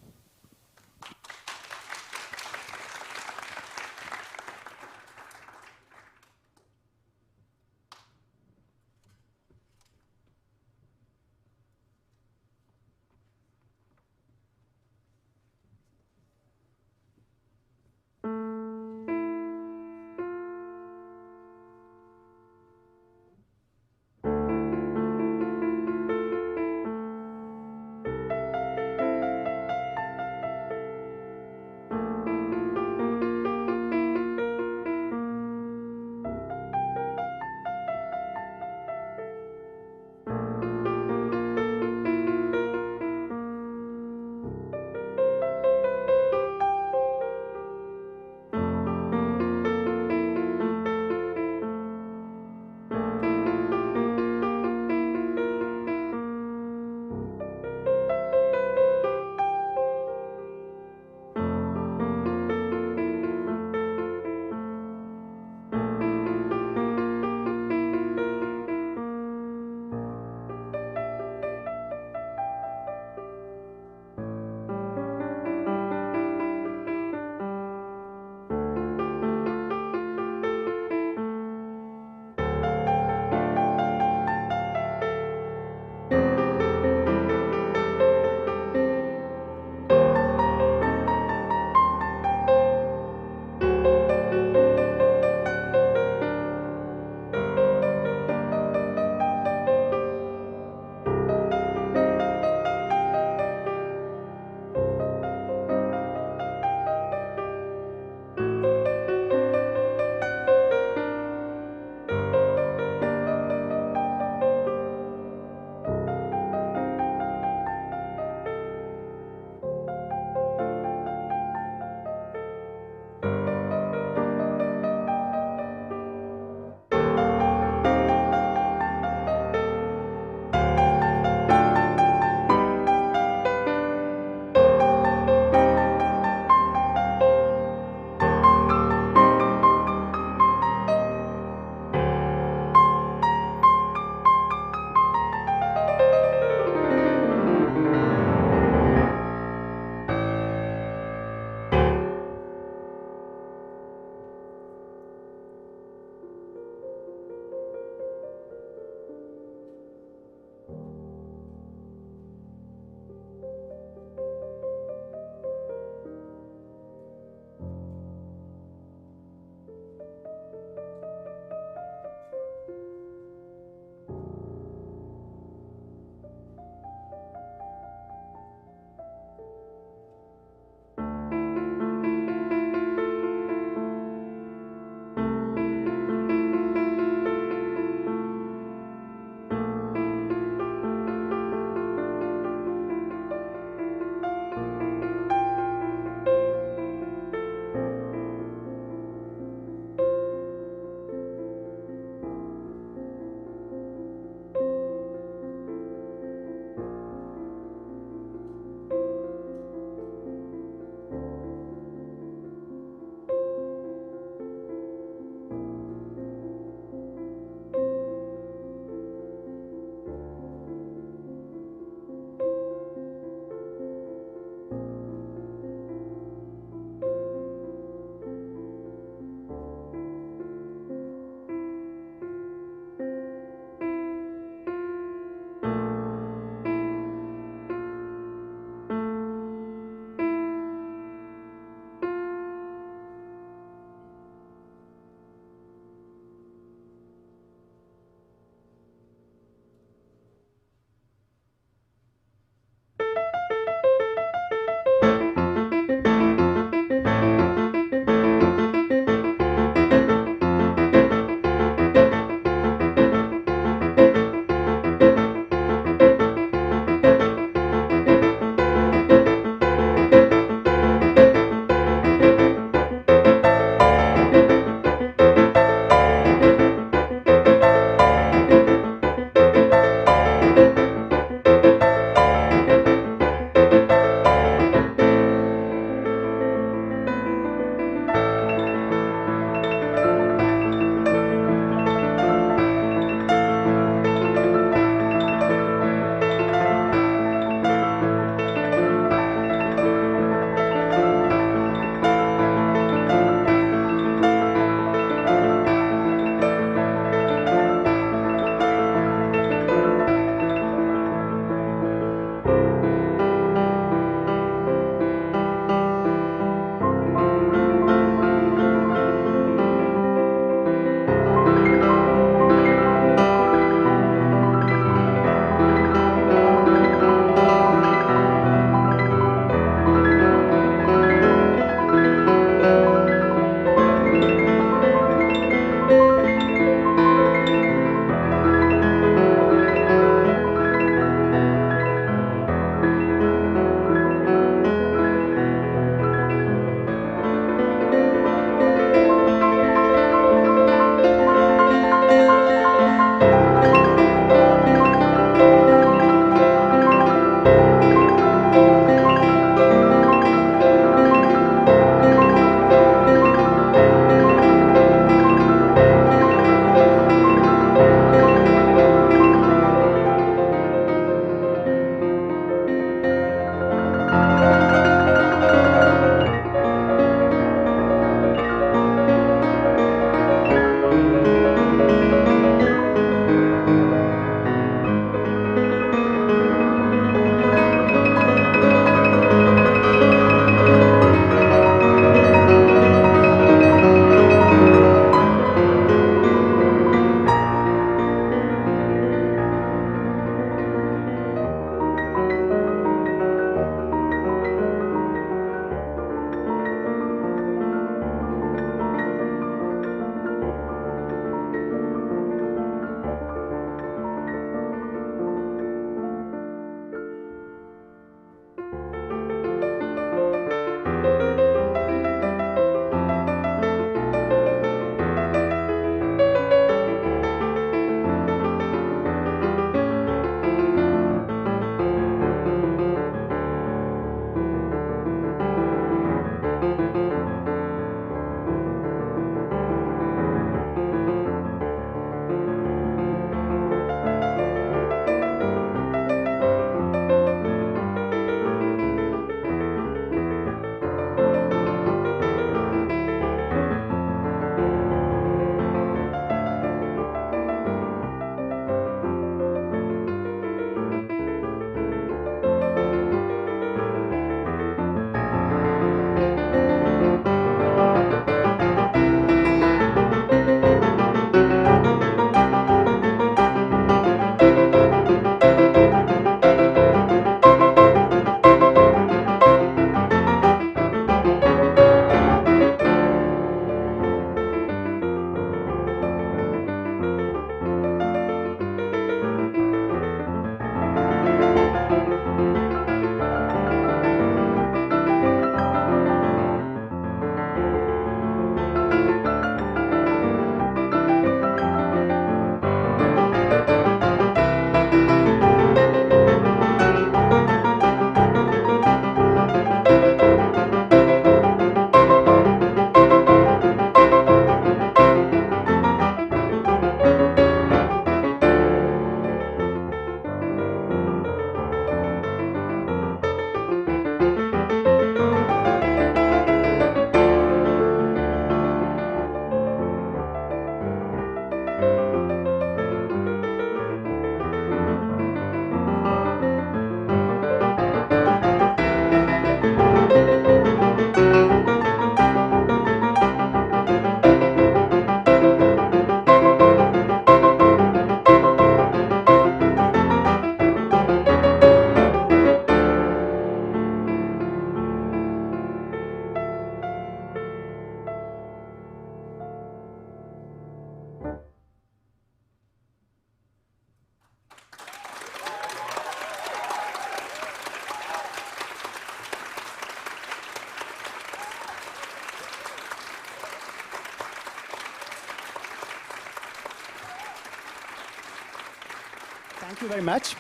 Thank you very much.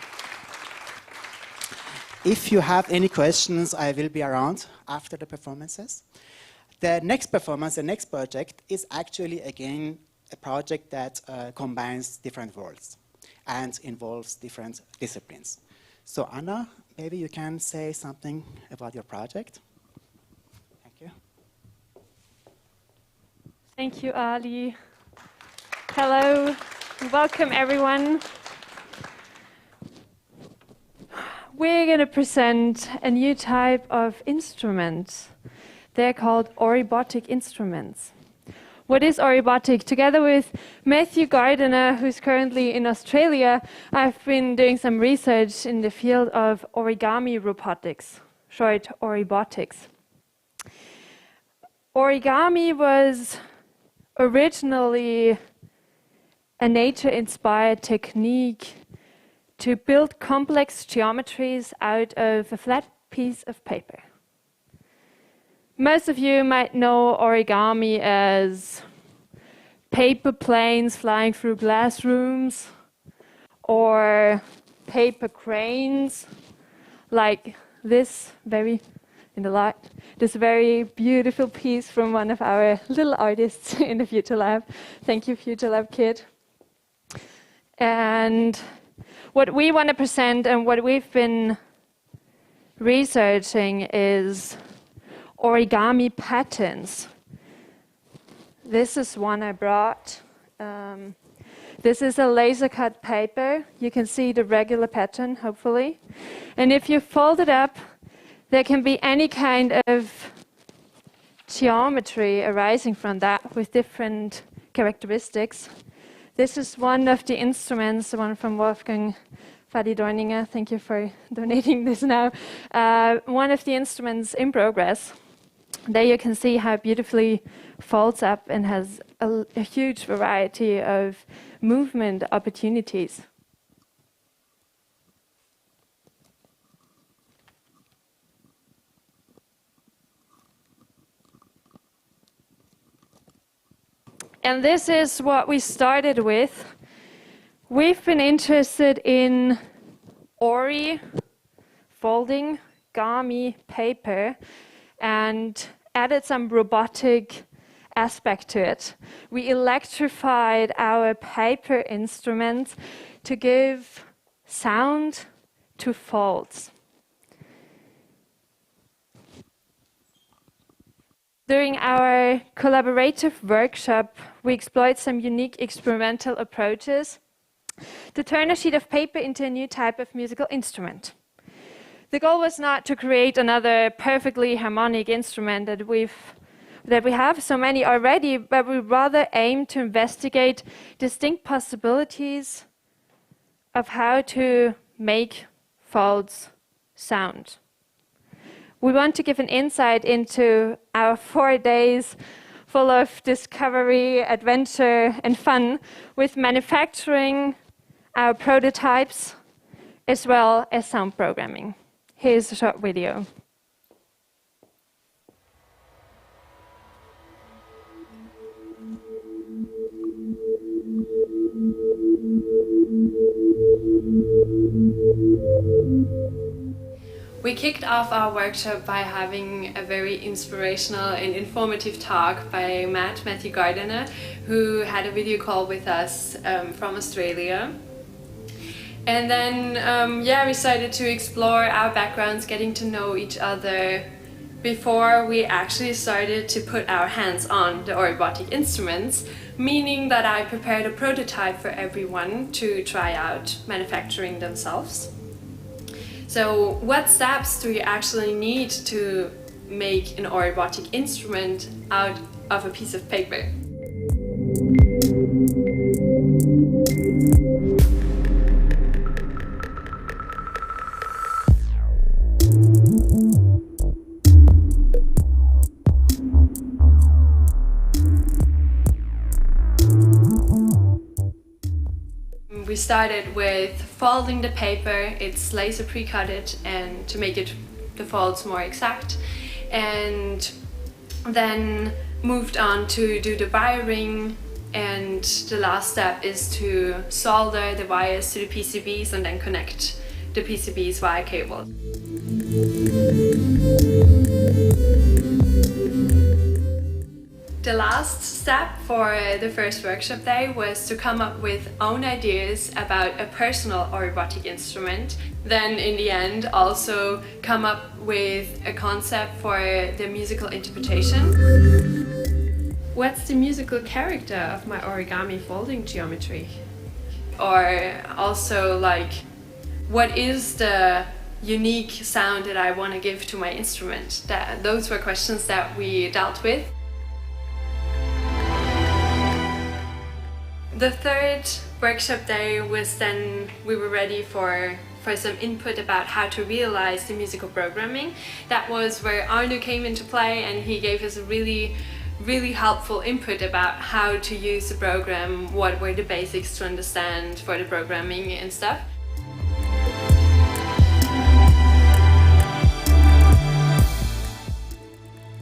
If you have any questions, I will be around after the performances. The next performance, the next project, is actually, again, a project that combines different worlds and involves different disciplines. So Anna, maybe you can say something about your project. Thank you. Thank you, Ali. Hello, welcome everyone. We're going to present a new type of instrument. They're called oribotic instruments. What is oribotic? Together with Matthew Gardiner, who's currently in Australia, I've been doing some research in the field of origami robotics, short oribotics. Origami was originally a nature-inspired technique to build complex geometries out of a flat piece of paper. Most of you might know origami as paper planes flying through glass rooms or paper cranes like this very beautiful piece from one of our little artists in the Futurelab. Thank you, Futurelab kid. And what we want to present and what we've been researching is origami patterns. This is one I brought. This is a laser cut paper. You can see the regular pattern, hopefully. And if you fold it up, there can be any kind of geometry arising from that with different characteristics. This is one of the instruments, the one from Wolfgang Fadi-Dorninger. Thank you for donating this now. One of the instruments in progress. There you can see how it beautifully folds up and has a huge variety of movement opportunities. And this is what we started with. We've been interested in ori, folding, gami, paper, and added some robotic aspect to it. We electrified our paper instruments to give sound to folds. During our collaborative workshop, we explored some unique experimental approaches to turn a sheet of paper into a new type of musical instrument. The goal was not to create another perfectly harmonic instrument that we have so many already, but we rather aim to investigate distinct possibilities of how to make folds sound. We want to give an insight into our 4 days full of discovery, adventure, and fun with manufacturing our prototypes as well as sound programming. Here's a short video. We kicked off our workshop by having a very inspirational and informative talk by Matthew Gardiner, who had a video call with us from Australia. And then, we started to explore our backgrounds, getting to know each other before we actually started to put our hands on the oribotic instruments, meaning that I prepared a prototype for everyone to try out manufacturing themselves. So what steps do you actually need to make an oribotic instrument out of a piece of paper? We started with folding the paper. It's laser pre-cutted and to make the folds more exact, and then moved on to do the wiring And the last step is to solder the wires to the PCBs and then connect the PCBs via cable. The last step for the first workshop day was to come up with own ideas about a personal or robotic instrument. Then in the end also come up with a concept for the musical interpretation. What's the musical character of my origami folding geometry? Or also like, what is the unique sound that I want to give to my instrument? Those were questions that we dealt with. The third workshop day was then we were ready for some input about how to realize the musical programming. That was where Arno came into play, and he gave us a really helpful input about how to use the program, what were the basics to understand for the programming and stuff.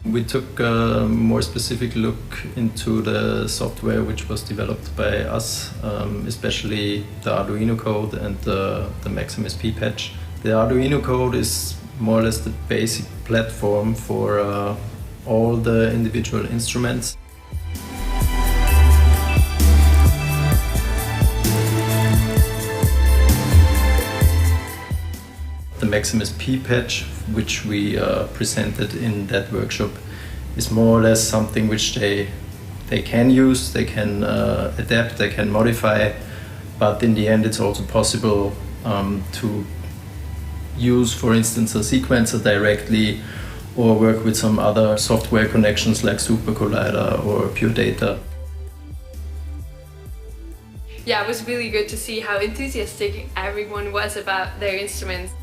We took a more specific look into the software which was developed by us, especially the Arduino code and the Maximus P patch. The Arduino code is more or less the basic platform for all the individual instruments. The Maximus P patch, which we presented in that workshop, is more or less something which they can use, they can adapt, they can modify, but in the end it's also possible to use, for instance, a sequencer directly, or work with some other software connections like Super Collider or Pure Data. Yeah, it was really good to see how enthusiastic everyone was about their instruments.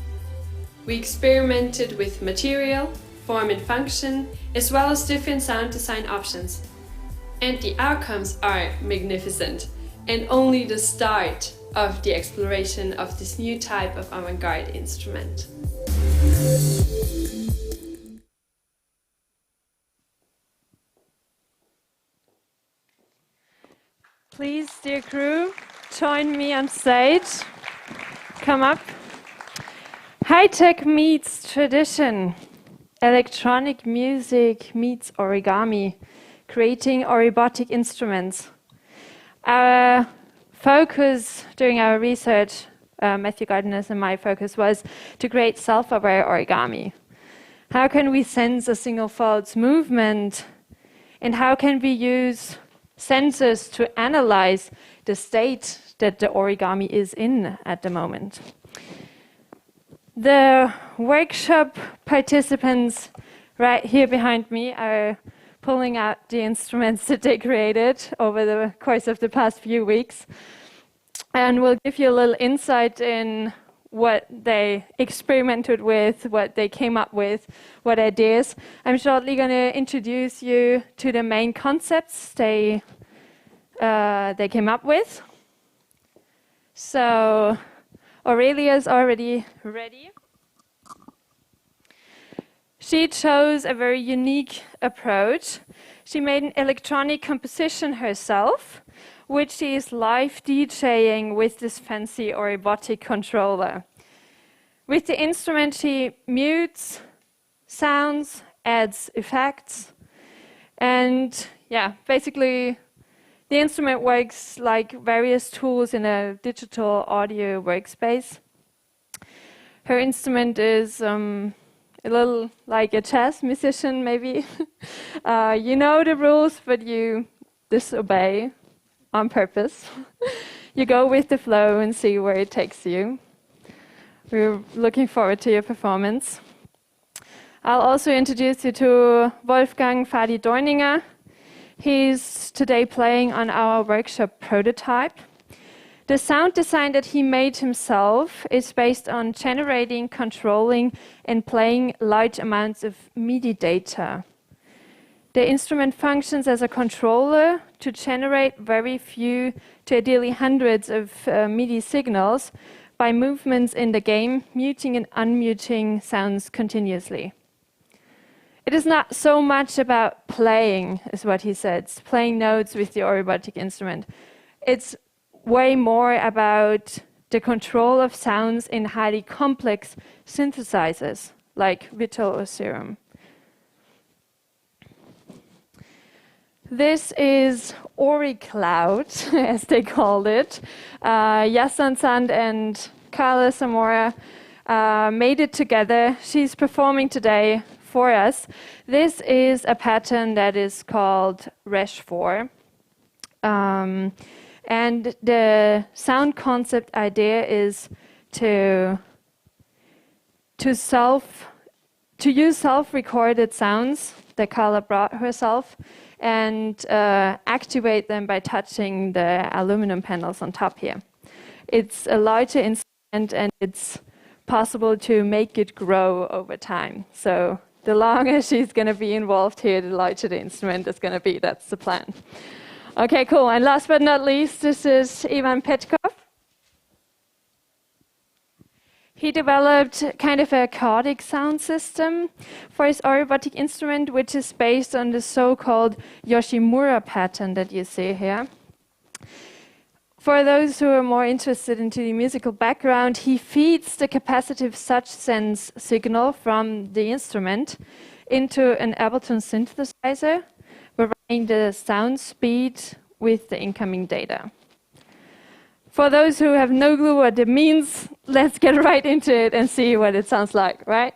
We experimented with material, form and function, as well as different sound design options. And the outcomes are magnificent, and only the start of the exploration of this new type of avant-garde instrument. Please, dear crew, join me on stage. Come up. High-tech meets tradition. Electronic music meets origami, creating robotic instruments. Our focus during our research, Matthew Gardner's and my focus, was to create self-aware origami. How can we sense a single fold's movement? And how can we use sensors to analyze the state that the origami is in at the moment? The workshop participants right here behind me are pulling out the instruments that they created over the course of the past few weeks, and we'll give you a little insight in what they experimented with, what they came up with, what ideas. I'm shortly going to introduce you to the main concepts they came up with. So Aurelia's already ready. She chose a very unique approach. She made an electronic composition herself, which she is live DJing with this fancy robotic controller. With the instrument, she mutes sounds, adds effects, and yeah, basically the instrument works like various tools in a digital audio workspace. Her instrument is a little like a jazz musician, maybe. You know the rules, but you disobey on purpose. You go with the flow and see where it takes you. We're looking forward to your performance. I'll also introduce you to Wolfgang Fadi Dorninger. He's today playing on our workshop prototype. The sound design that he made himself is based on generating, controlling, and playing large amounts of MIDI data. The instrument functions as a controller to generate very few to ideally hundreds of MIDI signals by movements in the game, muting and unmuting sounds continuously. It is not so much about playing, is what he said, playing notes with the robotic instrument. It's way more about the control of sounds in highly complex synthesizers, like Vittel or Serum. This is Ori Cloud, as they called it. Yasan Sand and Carla Zamora made it together. She's performing today for us. This is a pattern that is called Resh 4. And the sound concept idea is to use self-recorded sounds that Carla brought herself and activate them by touching the aluminum panels on top here. It's a larger instrument and it's possible to make it grow over time. So the longer she's going to be involved here, the larger the instrument is going to be. That's the plan. Okay, cool. And last but not least, this is Ivan Petkov. He developed kind of a chaotic sound system for his robotic instrument, which is based on the so-called Yoshimura pattern that you see here. For those who are more interested into the musical background, he feeds the capacitive touch sense signal from the instrument into an Ableton synthesizer, varying the sound speed with the incoming data. For those who have no clue what it means, let's get right into it and see what it sounds like, right?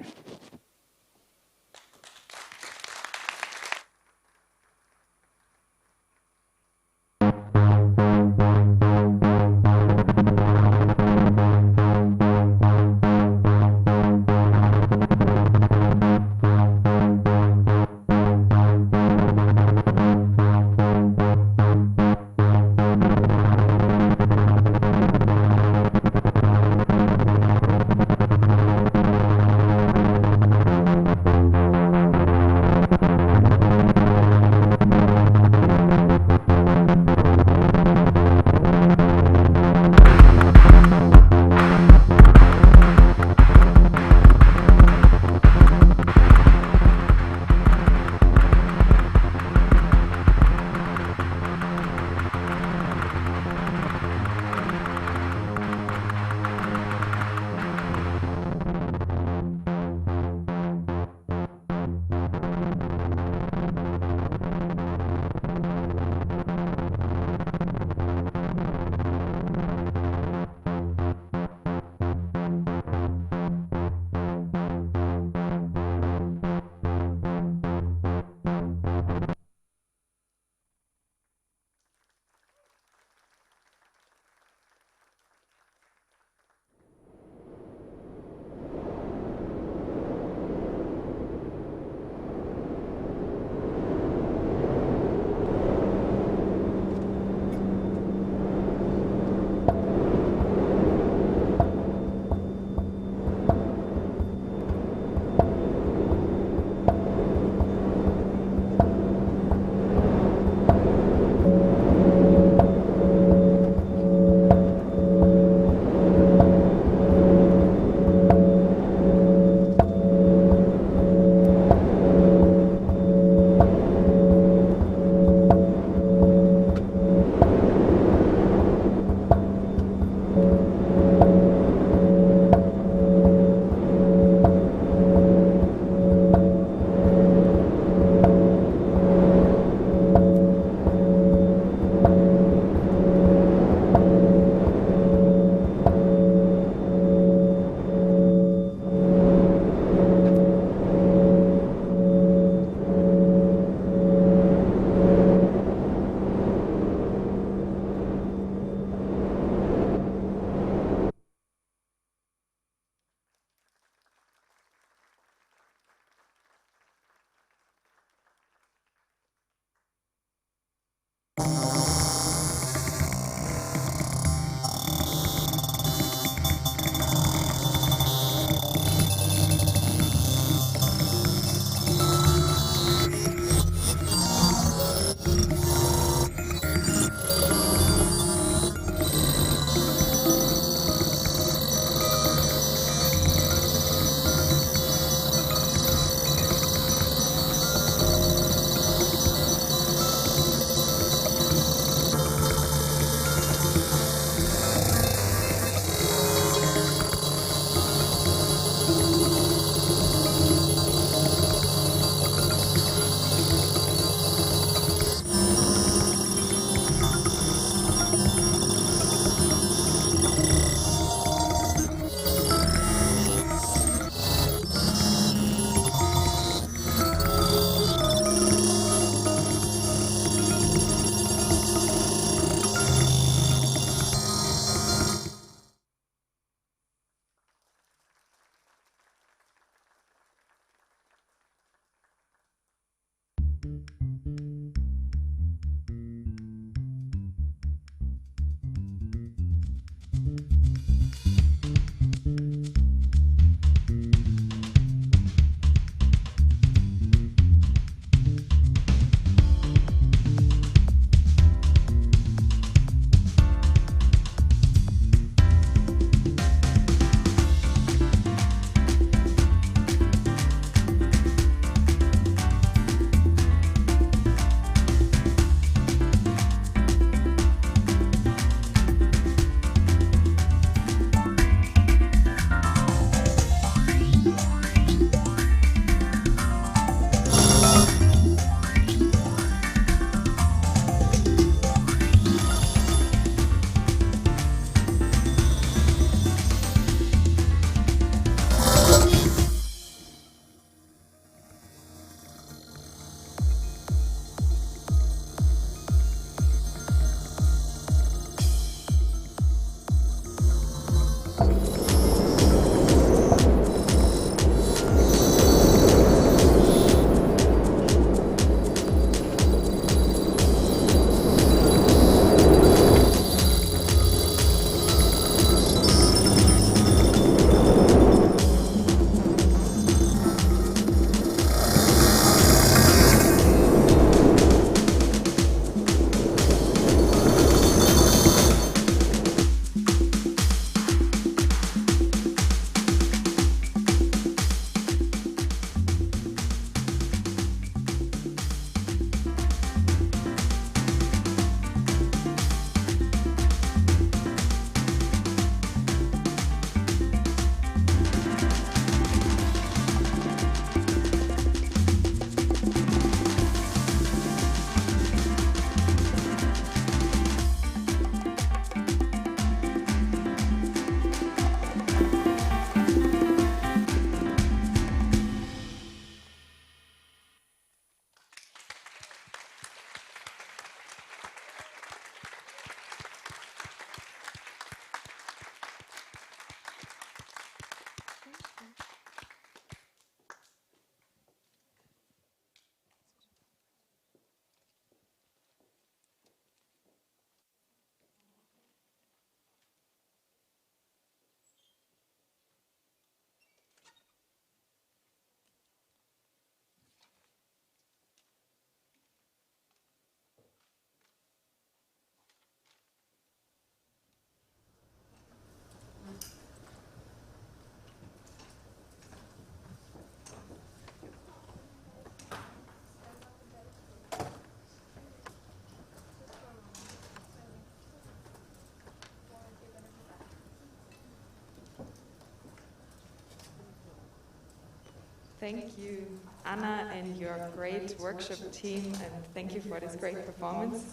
Thank you, Anna, and your great workshop team, and thank you for this great performance.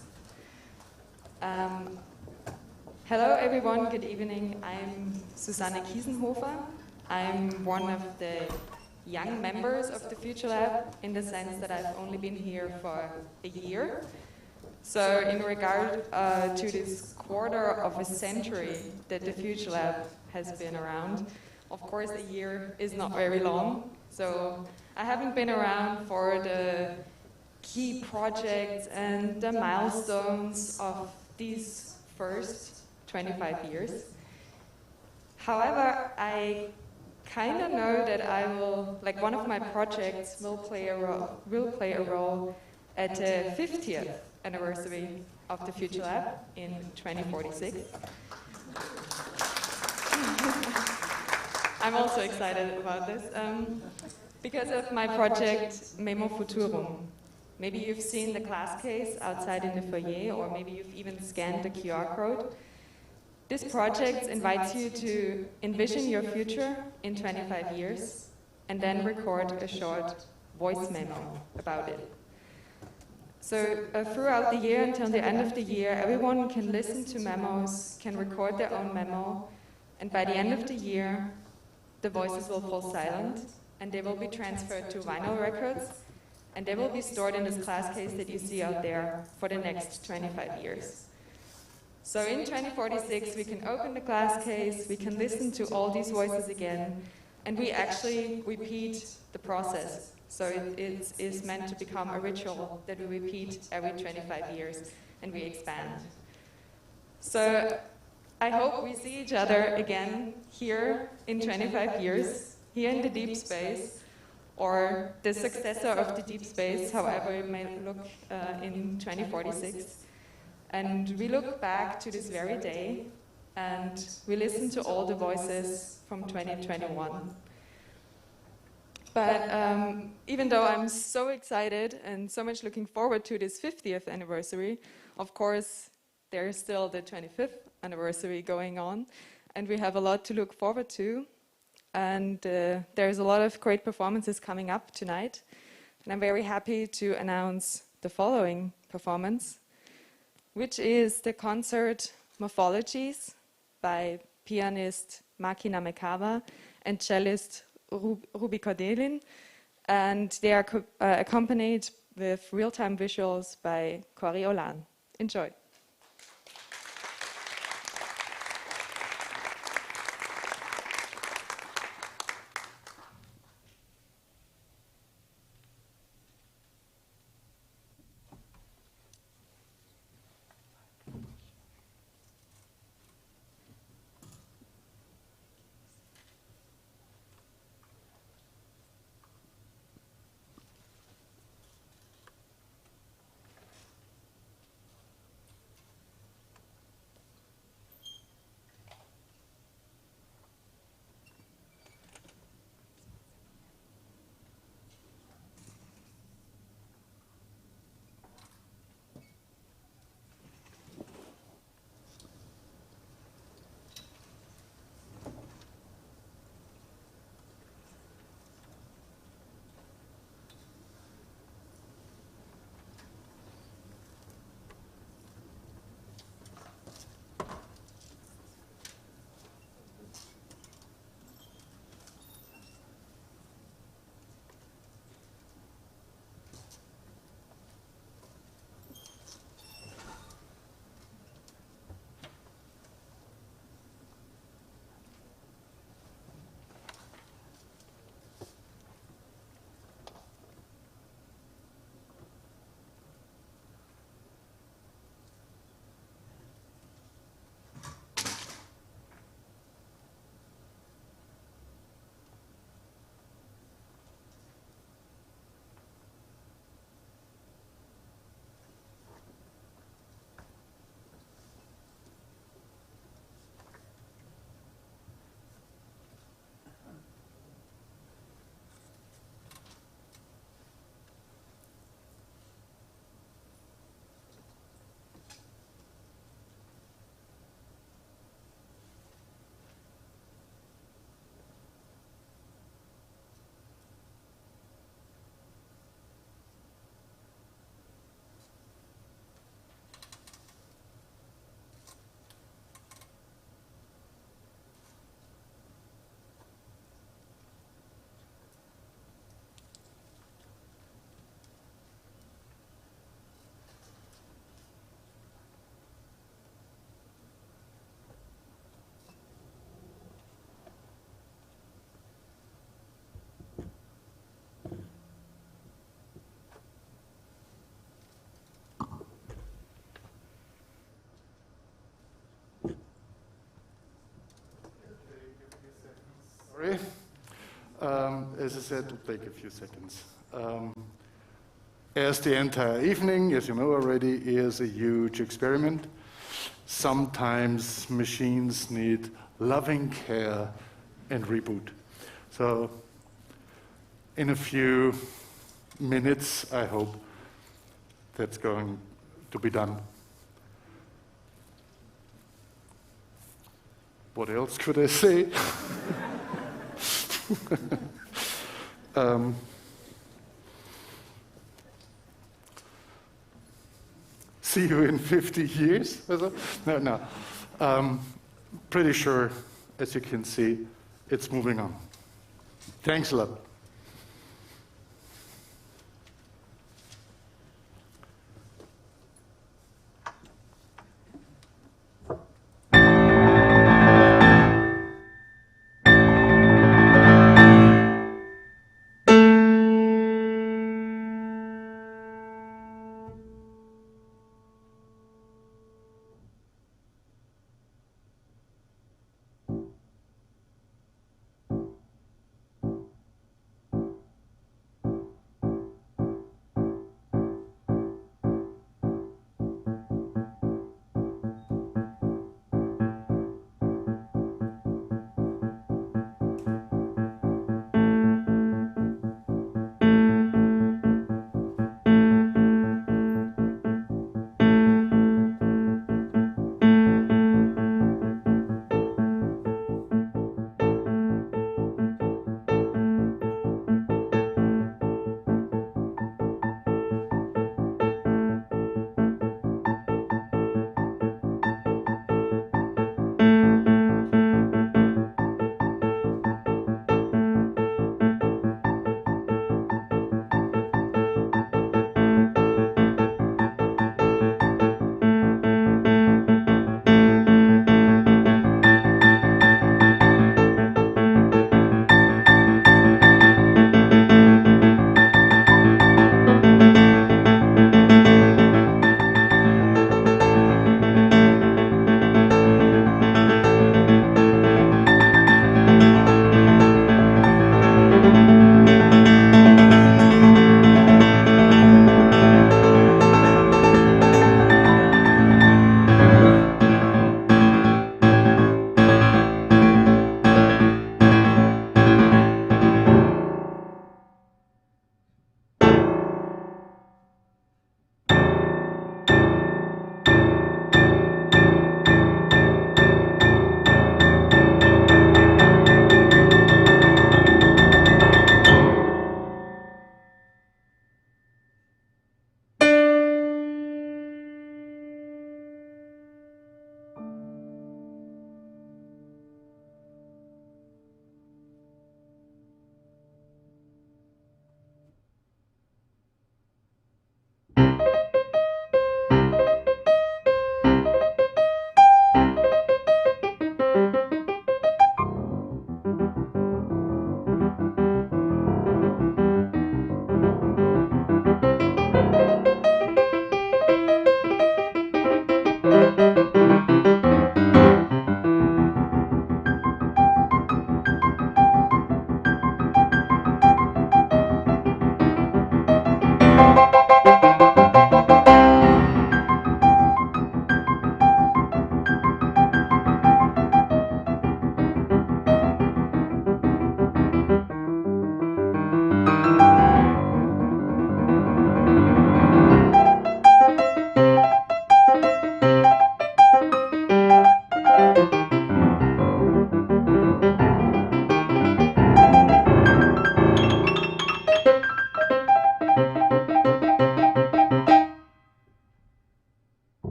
Hello, everyone. Good evening. I'm Susanne Kiesenhofer. I'm one of the young members of the Futurelab in the sense that I've only been here for a year. So in regard to this quarter of a century that the Futurelab has been around, of course a year is not very long. So I haven't been around for the key projects and the milestones of these first 25 years. However, I kind of know that I will, like one of my projects will play a role at the 50th anniversary of the Futurelab in 2046. I'm also excited about this because of my project Memo Futurum. Maybe you've seen the glass case outside in the foyer, or maybe you've even scanned the QR code. This project invites you to envision your future in 25 years and then record a short voice memo about it. So throughout the year, until the end of the year, everyone can listen to memos, can record their own memo, and by the end of the year, the voices will fall silent, and they will be transferred to vinyl records, and they will be stored in this glass case that you see out there for the next 25 years. So in 2046, we can open the glass case, we can listen to all these voices again, and we actually repeat the process. So it is meant to become a ritual that we repeat every 25 years and we expand. So I hope we see each other again here in 25 years, here in the deep space, or the successor of the deep space, however it may look in 2046. And we look back to this very day and we listen to all the voices from 2021. But even though I'm so excited and so much looking forward to this 50th anniversary, of course, there is still the 25th anniversary going on, and we have a lot to look forward to. And there's a lot of great performances coming up tonight. And I'm very happy to announce the following performance, which is the concert Morphologies by pianist Maki Namekawa and cellist Ruby Cordelin, and they are accompanied with real-time visuals by Cory Olan. Enjoy. Sorry. As I said, it'll take a few seconds. As the entire evening, as you know already, is a huge experiment. Sometimes machines need loving care and reboot. So in a few minutes, I hope that's going to be done. What else could I say? See you in 50 years? No. Pretty sure, as you can see, it's moving on. Thanks a lot.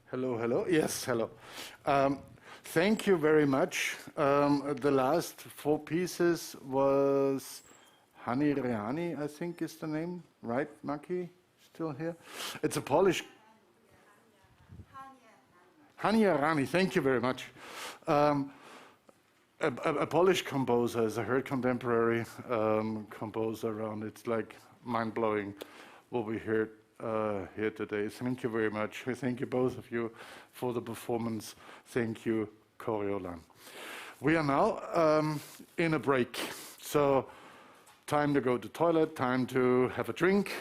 Hello, hello. Yes, hello. Thank you very much. The last 4 pieces was Hani Reani, I think is the name, right, Maki? Still here? It's a Polish. Hania Rani, thank you very much. A Polish composer, as I heard, contemporary composer, and it's like mind-blowing what we heard here today. Thank you very much. Thank you, both of you, for the performance. Thank you, Coriolan. We are now in a break, so time to go to the toilet, time to have a drink.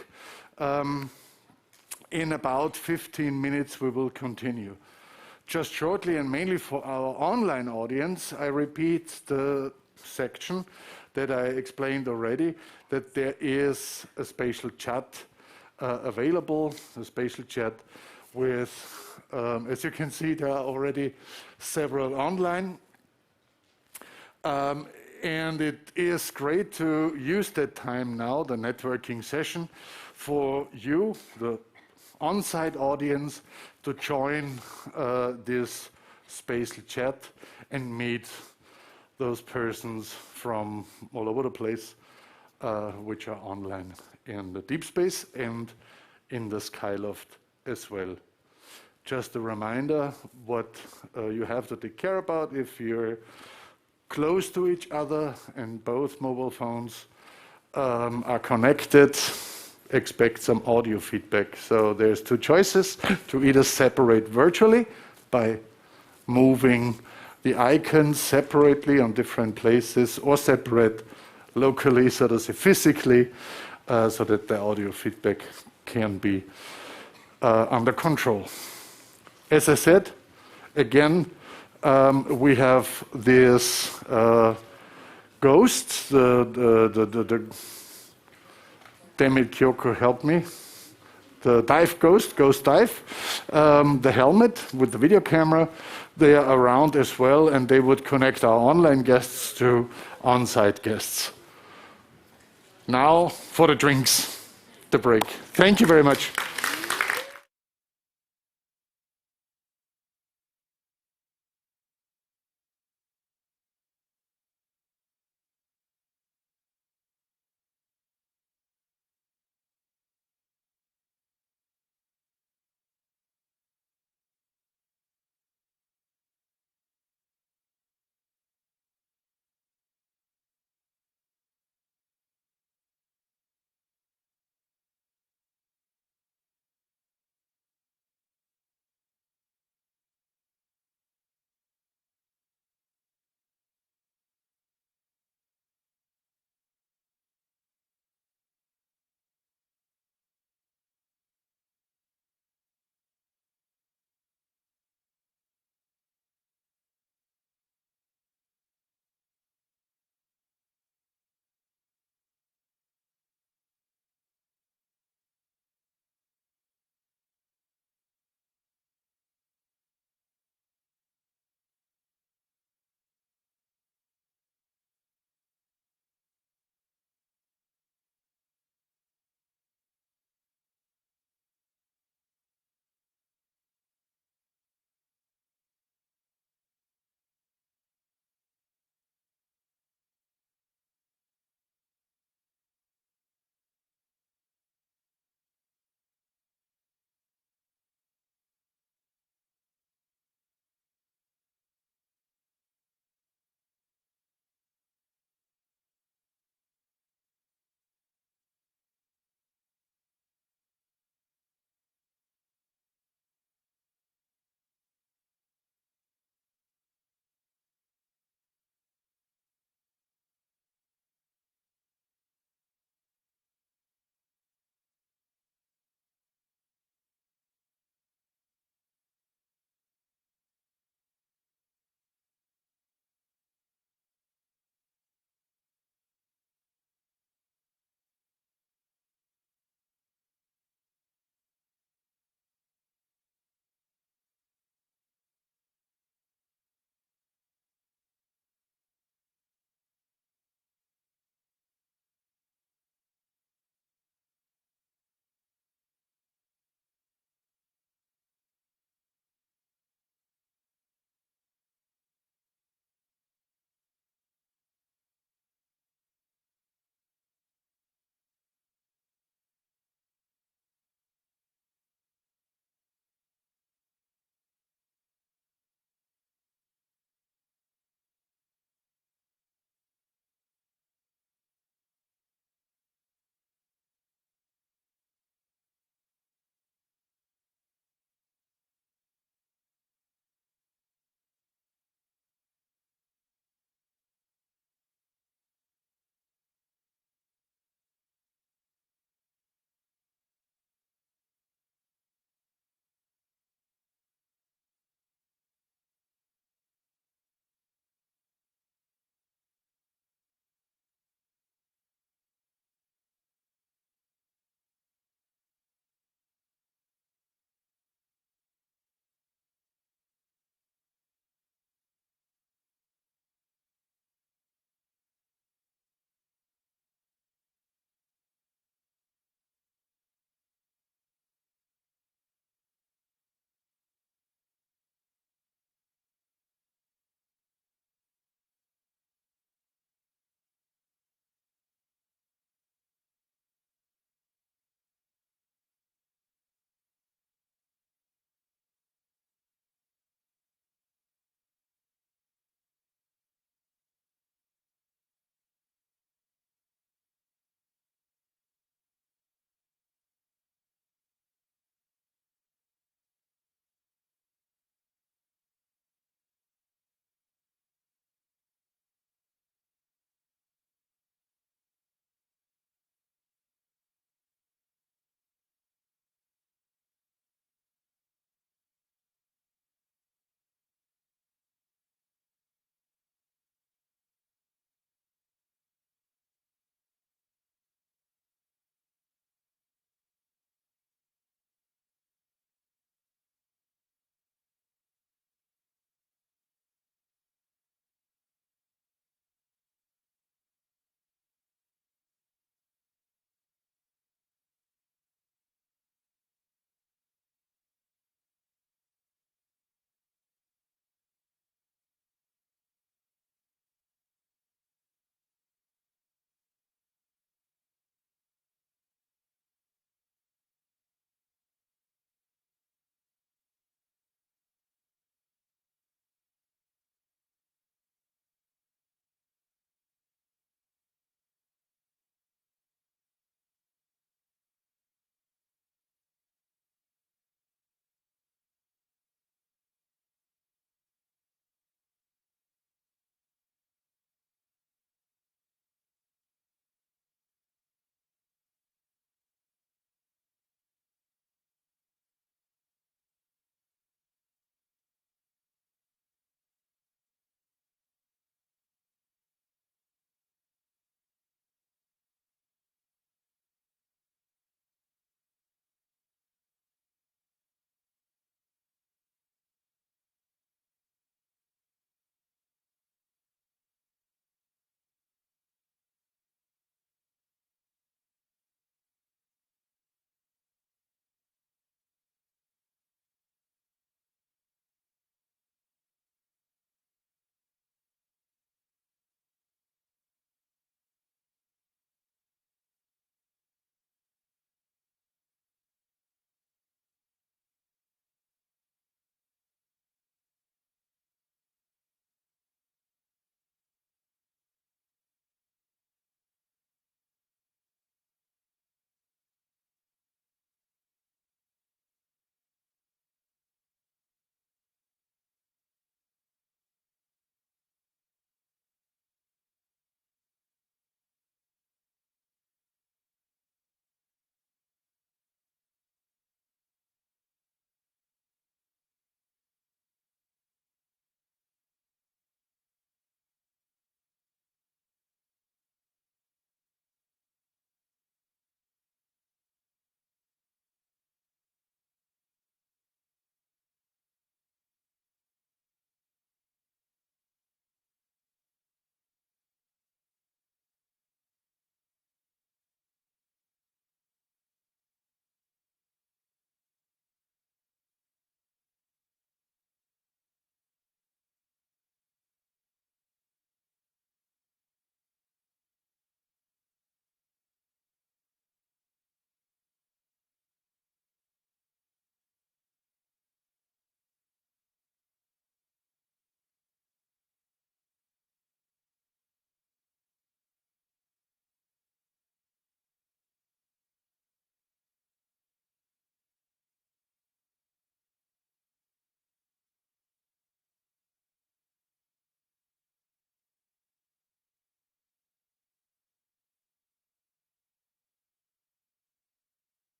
In about 15 minutes, we will continue. Just shortly, and mainly for our online audience, I repeat the section that I explained already, that there is a spatial chat available, a spatial chat with, as you can see, there are already several online. And it is great to use that time now, the networking session, for you, the on-site audience, to join this spatial chat and meet those persons from all over the place, which are online in the deep space and in the Skyloft as well. Just a reminder what you have to take care about if you're close to each other and both mobile phones are connected. Expect some audio feedback. So there's 2 choices: to either separate virtually by moving the icons separately on different places, or separate locally, so to say physically, so that the audio feedback can be under control. As I said, again, we have this ghost, the damn it, Kyoko, help me. The dive ghost dive, the helmet with the video camera, they are around as well, and they would connect our online guests to on-site guests. Now for the drinks, the break. Thank you very much.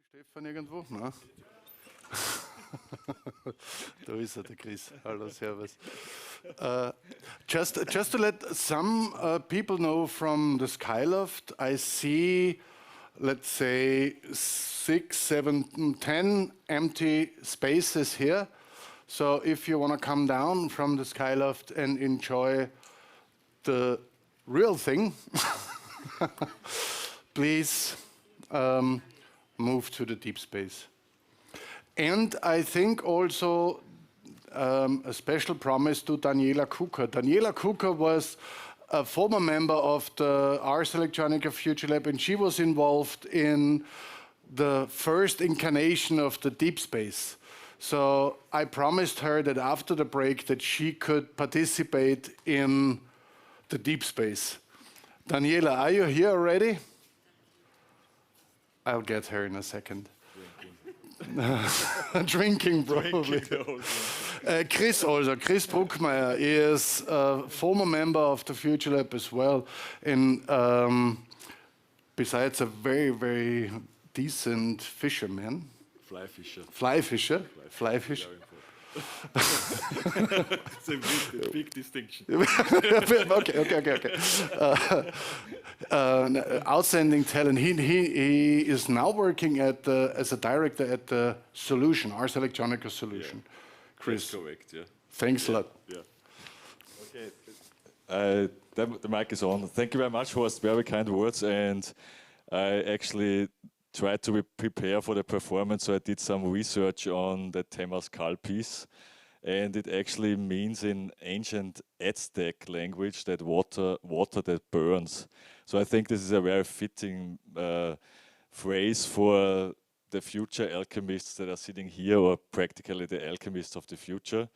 Stefan irgendwo? Nein. Da ist er, der Chris. Hallo, servus. Just to let some people know from the Skyloft, I see, let's say, 6, 7, 10 empty spaces here. So if you want to come down from the Skyloft and enjoy the real thing, please move to the deep space. And I think also a special promise to Daniela Kuka. Daniela Kuka was a former member of the Ars Electronica Futurelab, and she was involved in the first incarnation of the deep space. So I promised her that after the break that she could participate in the deep space. Daniela, are you here already? I'll get her in a second. Drinking, probably. Chris also. Chris Bruckmeier is a former member of the Futurelab as well. And besides a very, very decent fisherman. Fly fisher. Fly fisher. Fly fisher. It's a big distinction. Okay. Outstanding talent. He is now working as a director at the Solution, Ars Electronica Solution. Yeah. Chris. That's correct, yeah. Thanks a lot. Yeah. Okay. The mic is on. Thank you very much for very kind words. And I actually tried to prepare for the performance, so I did some research on the Temazcal piece, and it actually means in ancient Aztec language that water that burns. So I think this is a very fitting phrase for the future alchemists that are sitting here, or practically the alchemists of the future.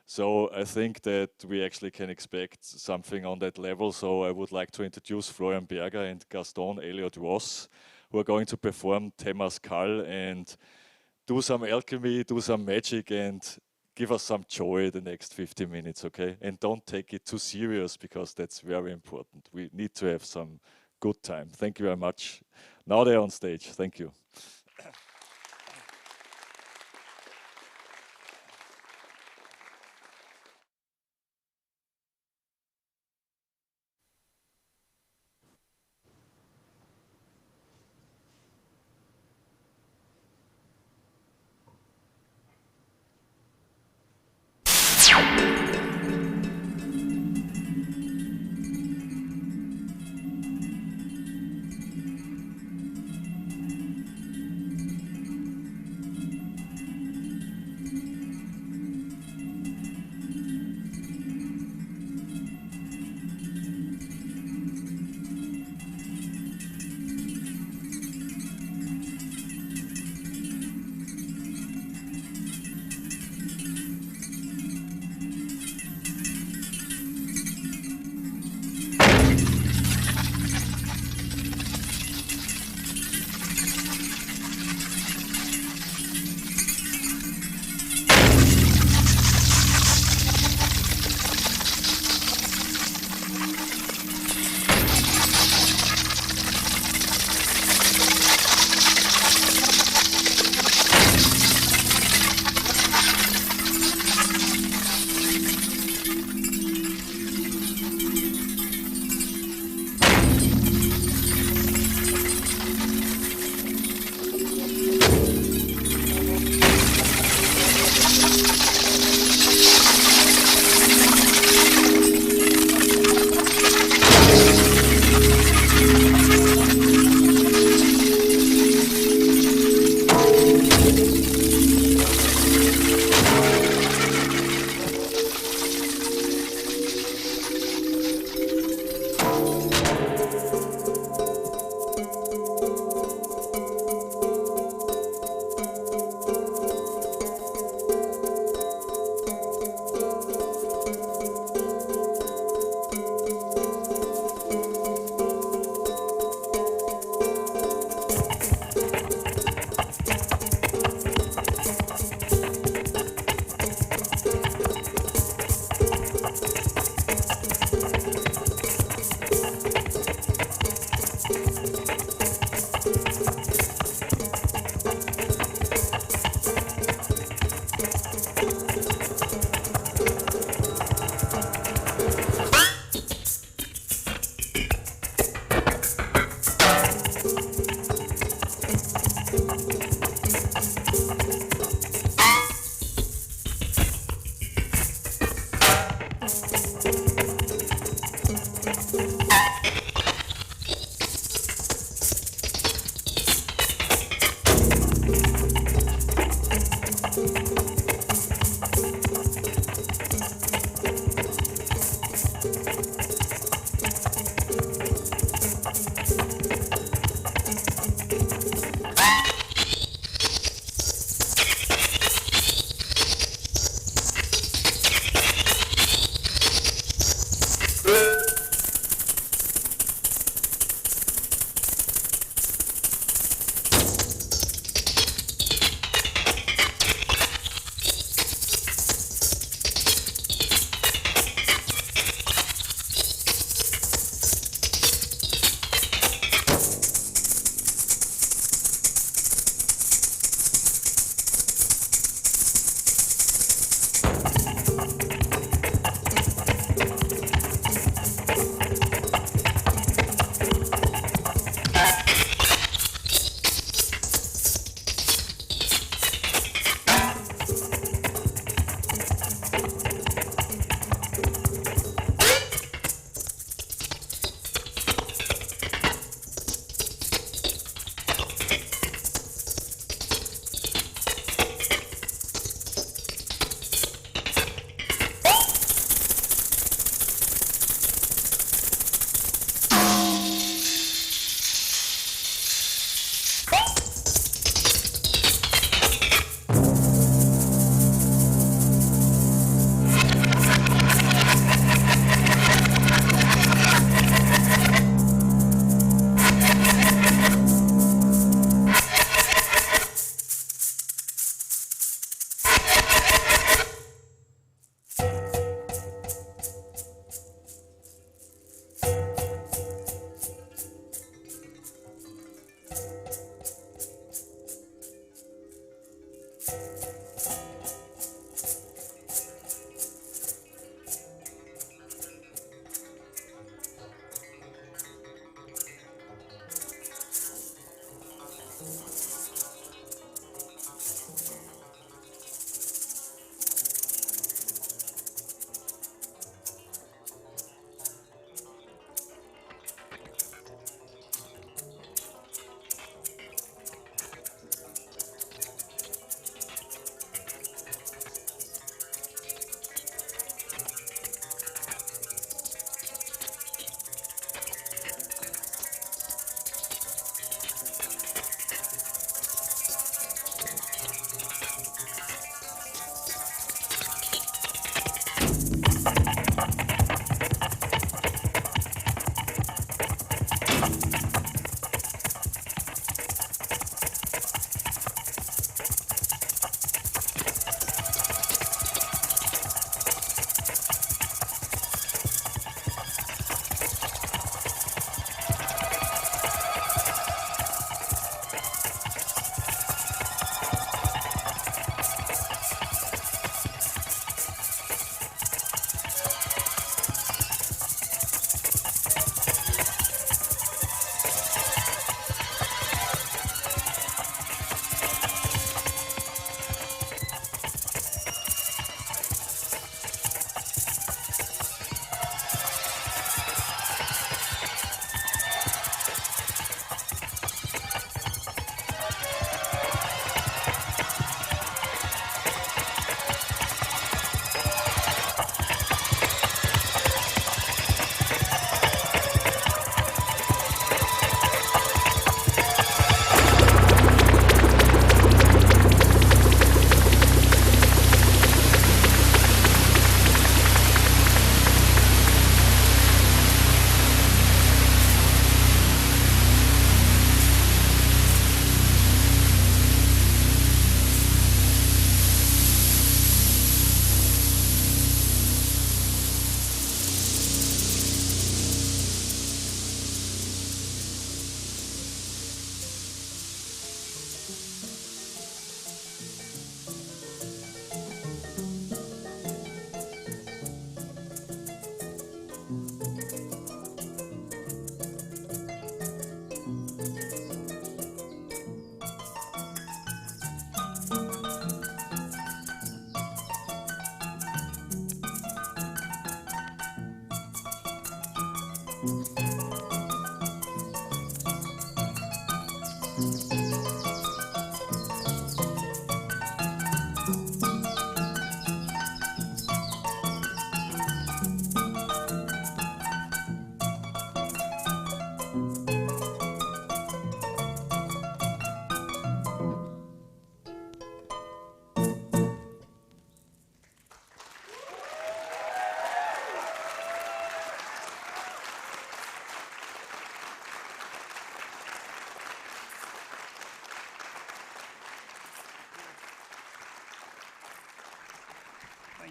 So I think that we actually can expect something on that level. So I would like to introduce Florian Berger and Gaston Elliott-Ross, who are going to perform Temazcal and do some alchemy, do some magic, and give us some joy the next 15 minutes, okay? And don't take it too serious, because that's very important. We need to have some good time. Thank you very much. Now they're on stage. Thank you.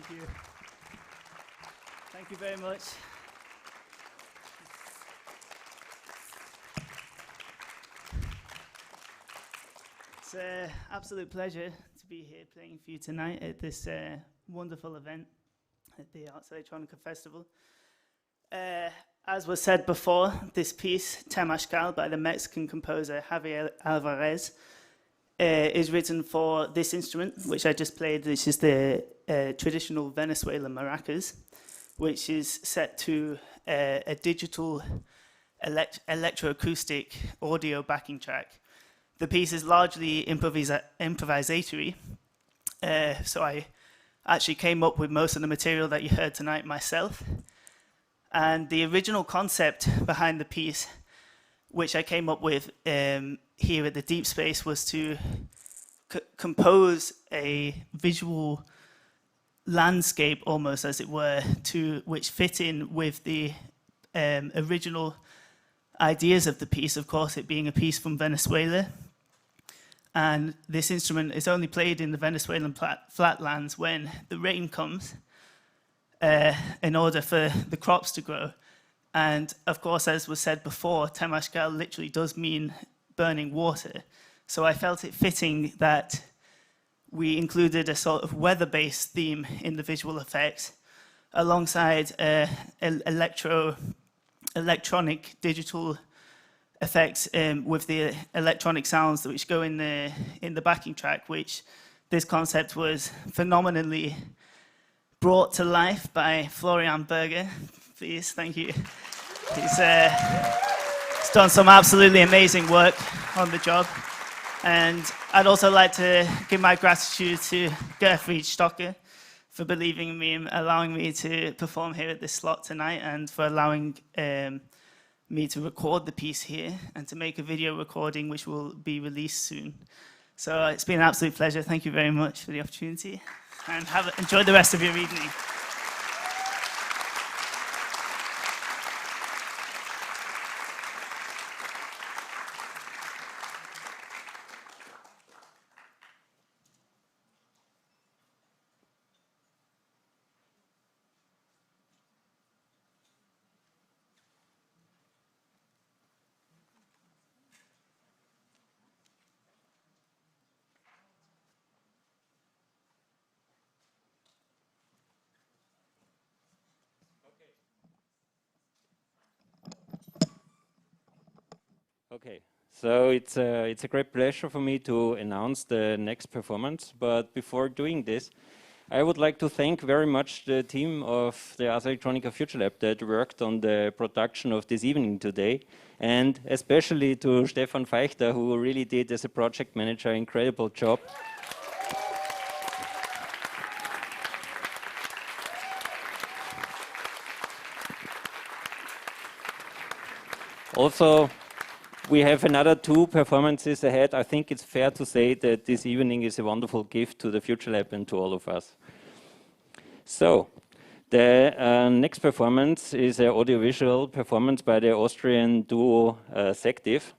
Thank you. Thank you very much. It's an absolute pleasure to be here playing for you tonight at this wonderful event at the Ars Electronica Festival. As was said before, this piece, Temazcal, by the Mexican composer Javier Alvarez, is written for this instrument, which I just played, which is the traditional Venezuelan maracas, which is set to a digital electroacoustic audio backing track. The piece is largely improvisatory, so I actually came up with most of the material that you heard tonight myself. And the original concept behind the piece, which I came up with here at the Deep Space, was to compose a visual landscape, almost as it were, which fit in with the original ideas of the piece, of course, it being a piece from Venezuela. And this instrument is only played in the Venezuelan flatlands when the rain comes, in order for the crops to grow. And of course, as was said before, Temazcal literally does mean burning water. So I felt it fitting that we included a sort of weather-based theme in the visual effects alongside electronic digital effects with the electronic sounds which go in the backing track, which this concept was phenomenally brought to life by Florian Berger. Please, thank you. He's done some absolutely amazing work on the job. And I'd also like to give my gratitude to Gerfried Stocker for believing in me and allowing me to perform here at this slot tonight, and for allowing me to record the piece here and to make a video recording which will be released soon. So it's been an absolute pleasure. Thank you very much for the opportunity. And enjoy the rest of your evening. Okay, so it's a great pleasure for me to announce the next performance. But before doing this, I would like to thank very much the team of the Ars Electronica Futurelab that worked on the production of this evening today, and especially to Stefan Feichter, who really did, as a project manager, an incredible job. Also, we have another 2 performances ahead. I think it's fair to say that this evening is a wonderful gift to the Futurelab and to all of us. So, the next performance is an audiovisual performance by the Austrian duo Sective,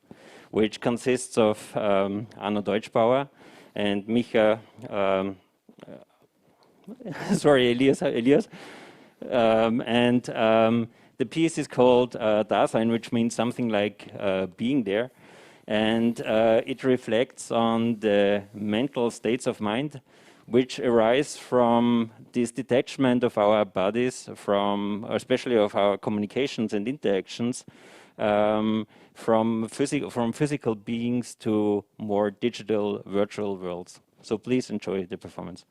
which consists of Arno Deutschbauer and Micha, Elias. The piece is called Dasein, which means something like being there. And it reflects on the mental states of mind which arise from this detachment of our bodies, especially of our communications and interactions, from physical beings to more digital, virtual worlds. So please enjoy the performance.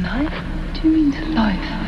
life? What do you mean to life?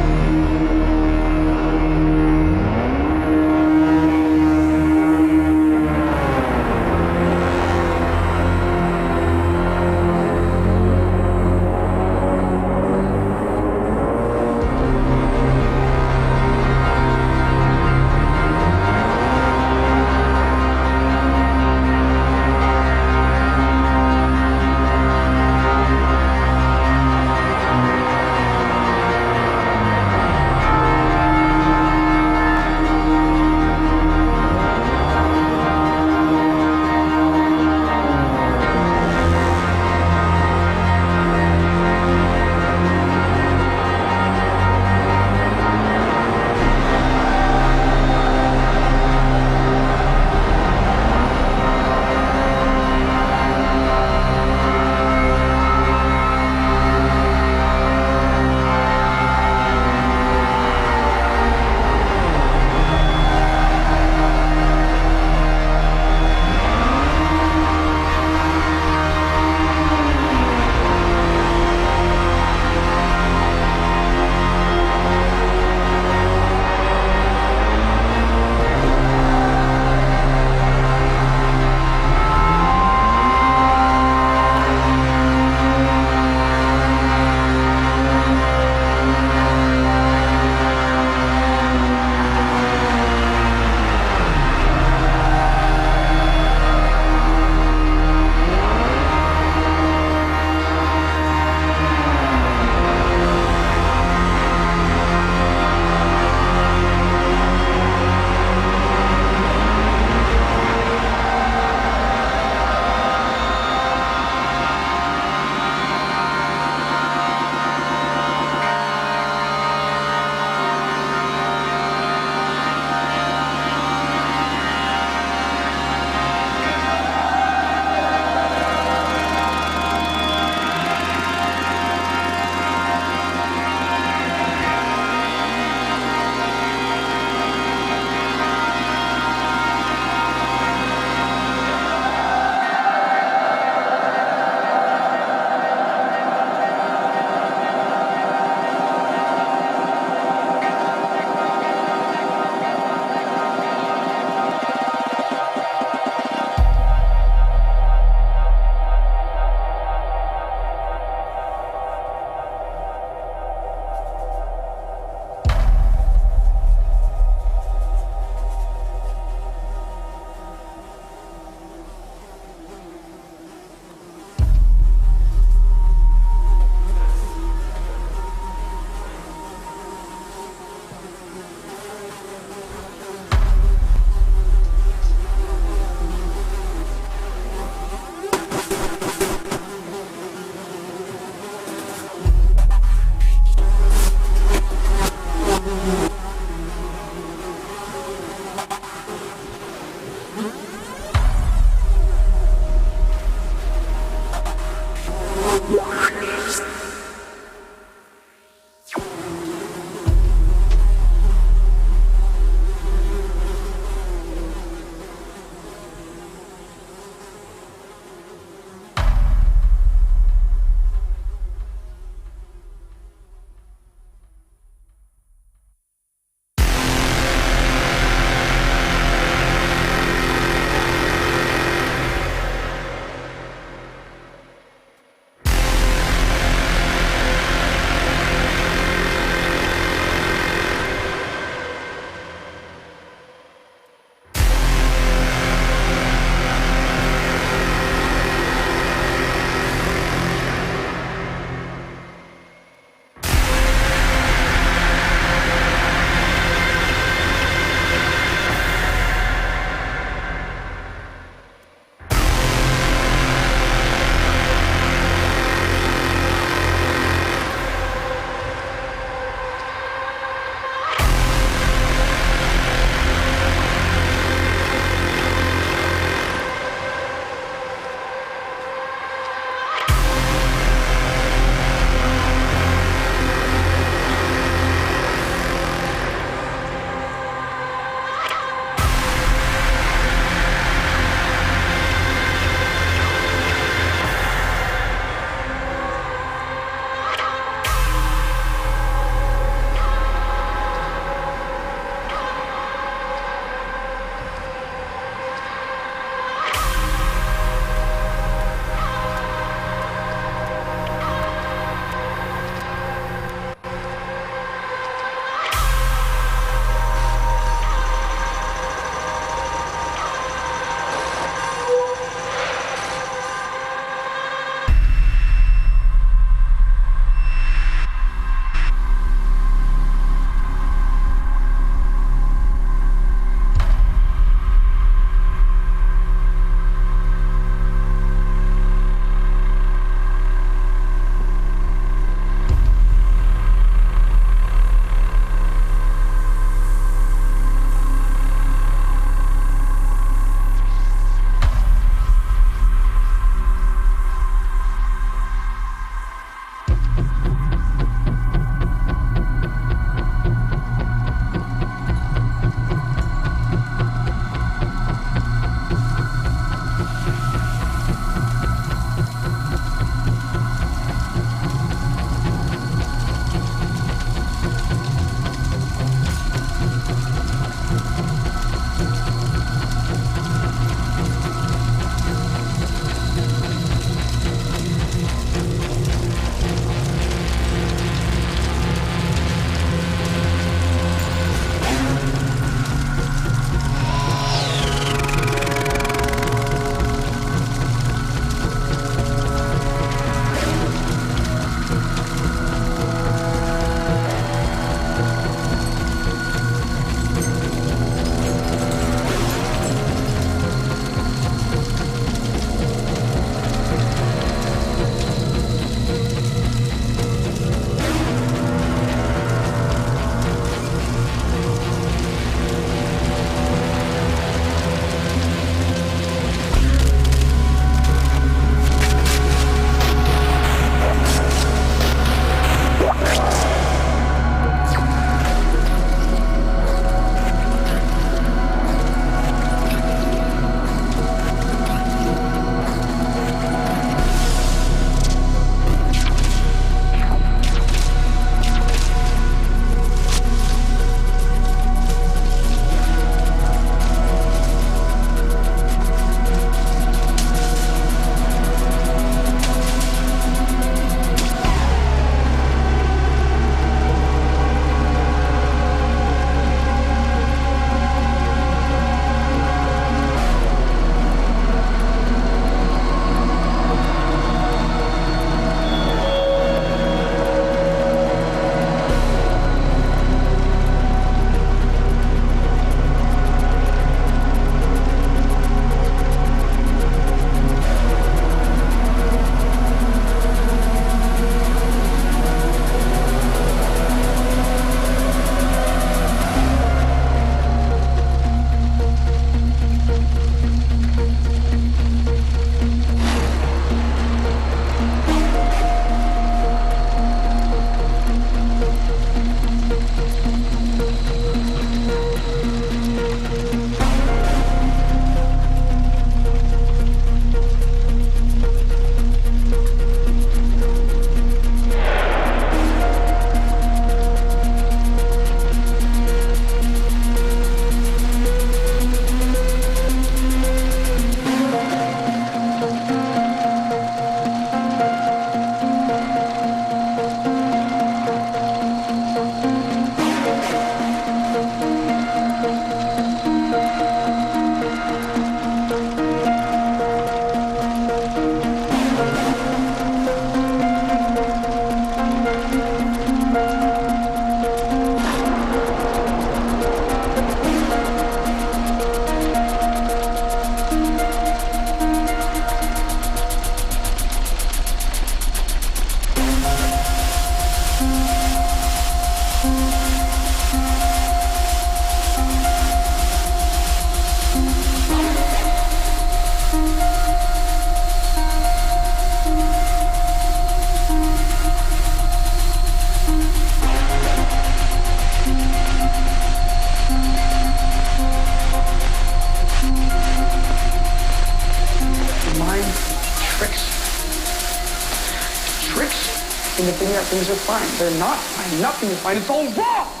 into thinking that things are fine. They're not fine. Nothing is fine. It's all wrong!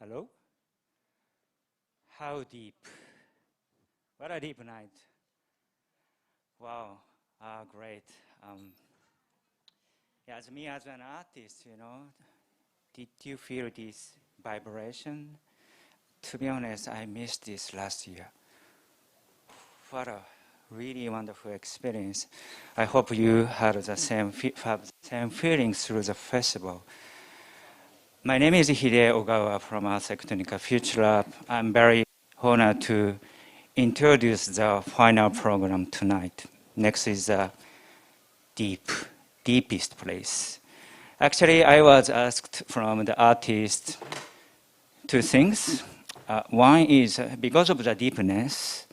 Hello? How deep? What a deep night. Wow, great. Yeah, as me as an artist, you know, did you feel this vibration? To be honest, I missed this last year. What a really wonderful experience. I hope you had the same feelings through the festival. My name is Hide Ogawa from Ars Electronica Futurelab. I'm very honored to introduce the final program tonight. Next is the deepest place. Actually, I was asked from the artist two things. One is because of the deepness,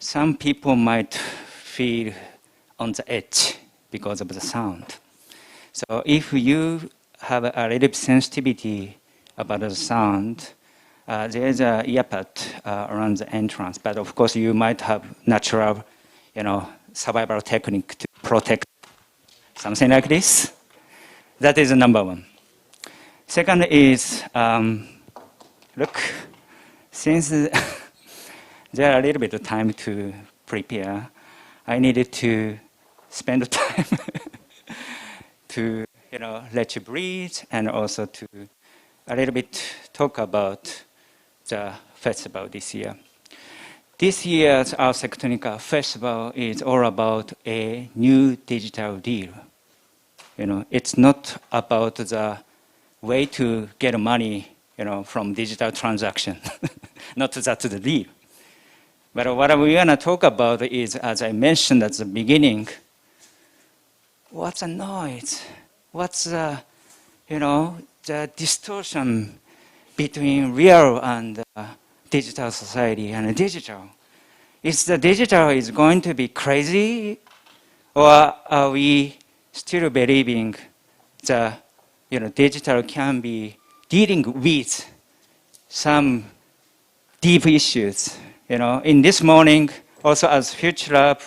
some people might feel on the edge because of the sound. So if you have a little sensitivity about the sound, there's a earpod around the entrance. But of course, you might have natural, survival technique to protect something like this. That is number one. Second is, look, since there are a little bit of time to prepare, I needed to spend the time to let you breathe, and also to a little bit talk about the festival this year. This year's Ars Electronica Festival is all about a new digital deal. It's not about the way to get money, from digital transaction. Not that the deal. But what we're going to talk about is, as I mentioned at the beginning, what's the noise? What's the distortion between real and digital society and digital? Is the digital is going to be crazy, or are we still believing the digital can be dealing with some deep issues? In this morning, also as Futurelab,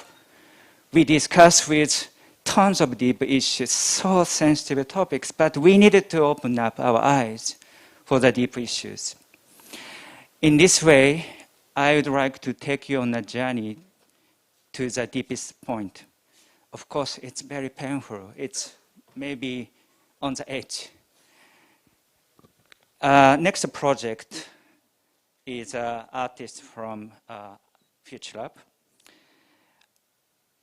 we discussed with tons of deep issues, so sensitive topics, but we needed to open up our eyes for the deep issues. In this way, I would like to take you on a journey to the deepest point. Of course, it's very painful. It's maybe on the edge. Next project is an artist from Futurelab,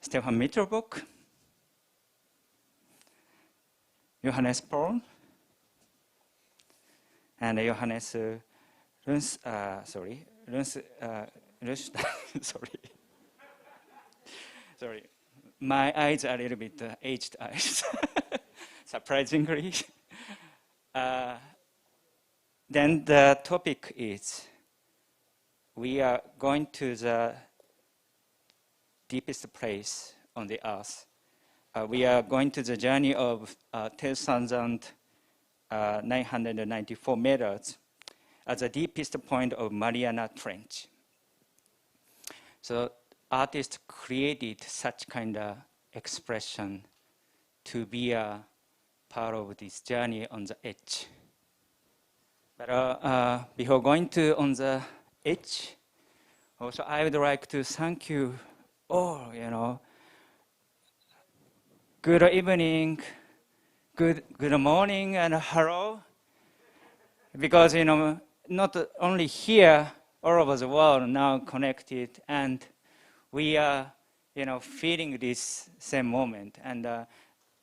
Stefan Mittelbock, Johannes Paul, and Johannes sorry. My eyes are a little bit aged eyes, surprisingly. Then the topic is, we are going to the deepest place on the earth. We are going to the journey of 10,994 meters at the deepest point of Mariana Trench. So artists created such kind of expression to be a part of this journey on the edge. But before going to on the edge, also I would like to thank you all, Good evening, good morning, and hello. Because, not only here, all over the world now connected, and we are, feeling this same moment. And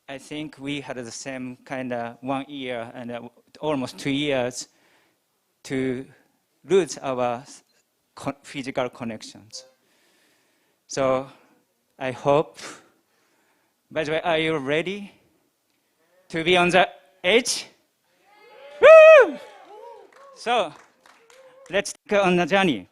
I think we had the same kind of 1 year and almost 2 years to lose our physical connections. So I hope, by the way, are you ready to be on the edge? Woo! So let's go on the journey.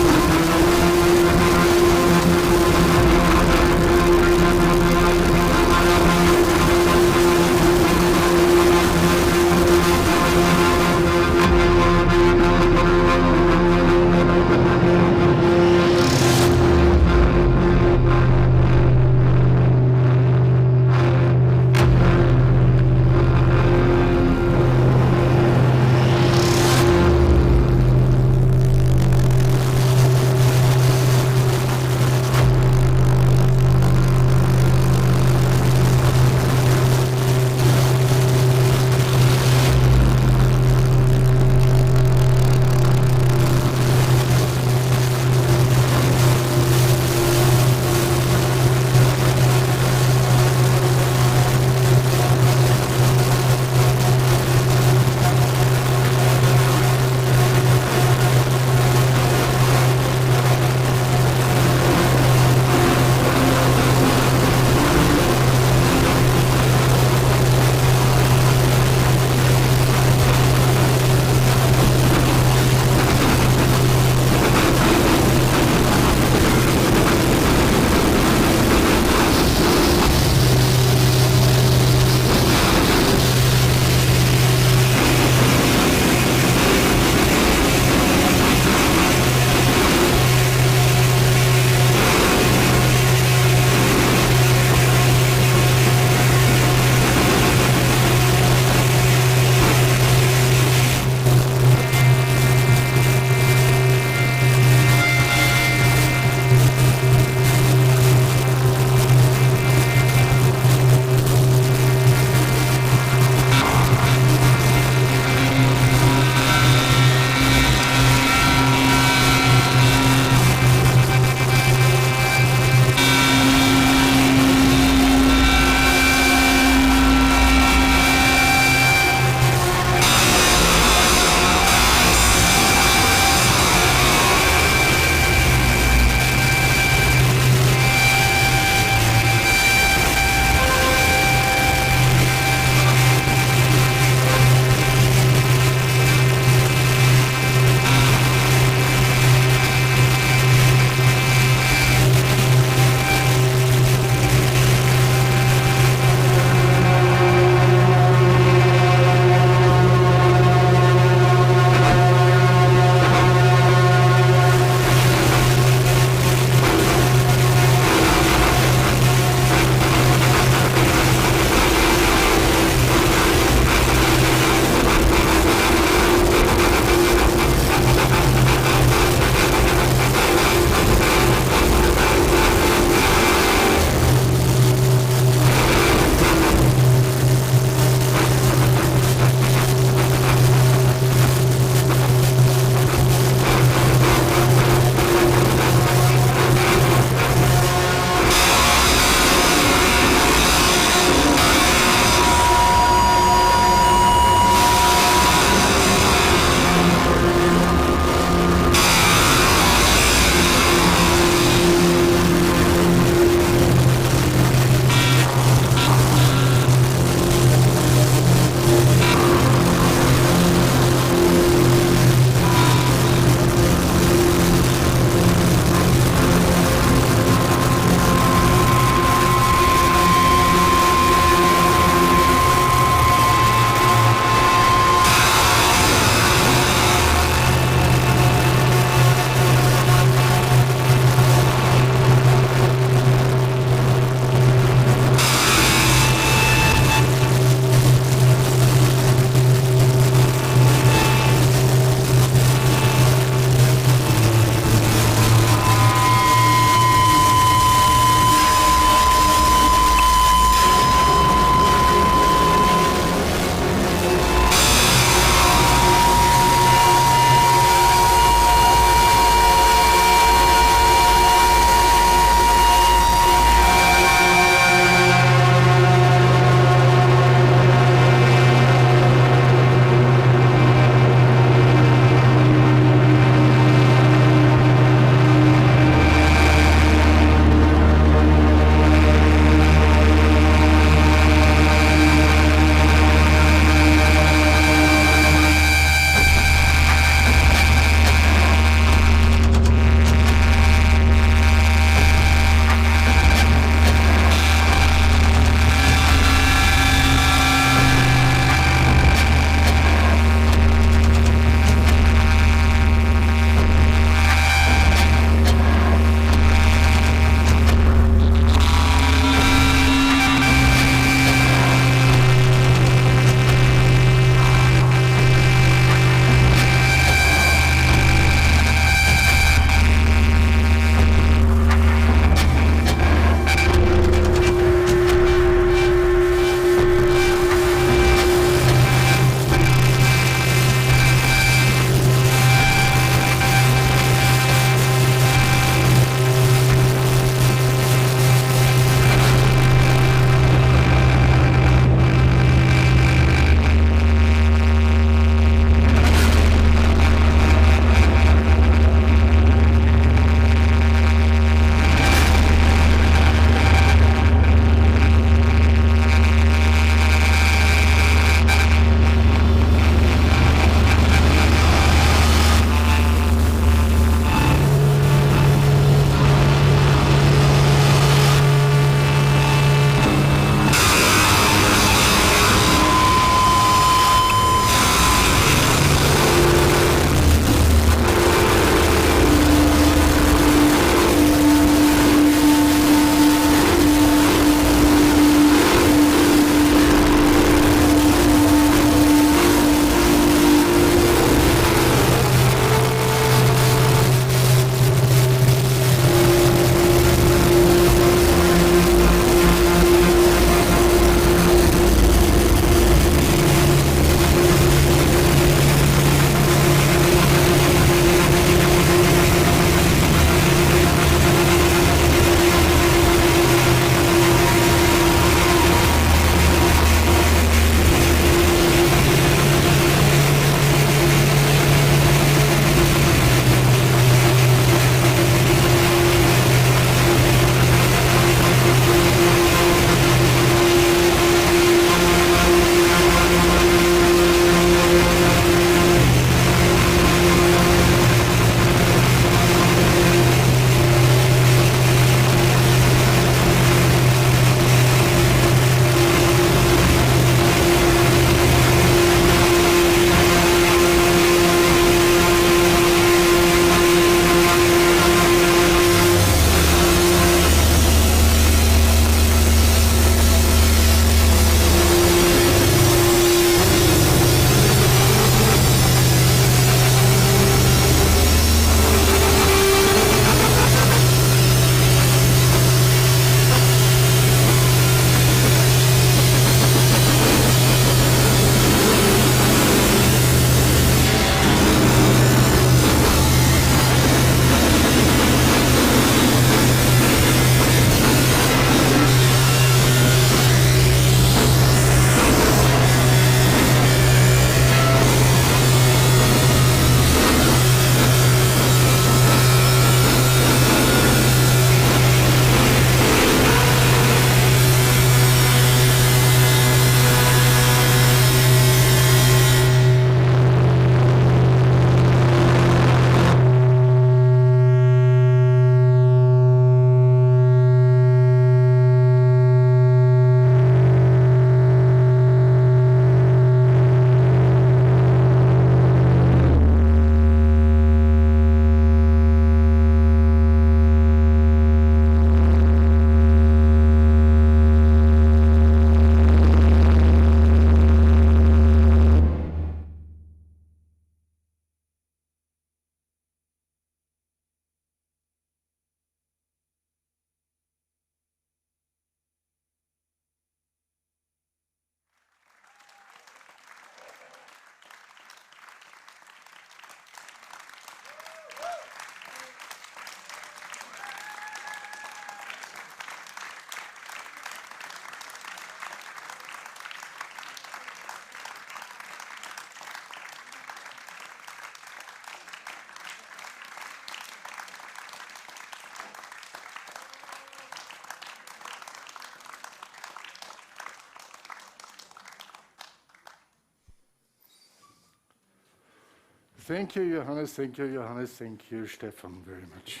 Thank you, Johannes. Thank you, Johannes. Thank you, Stefan, very much.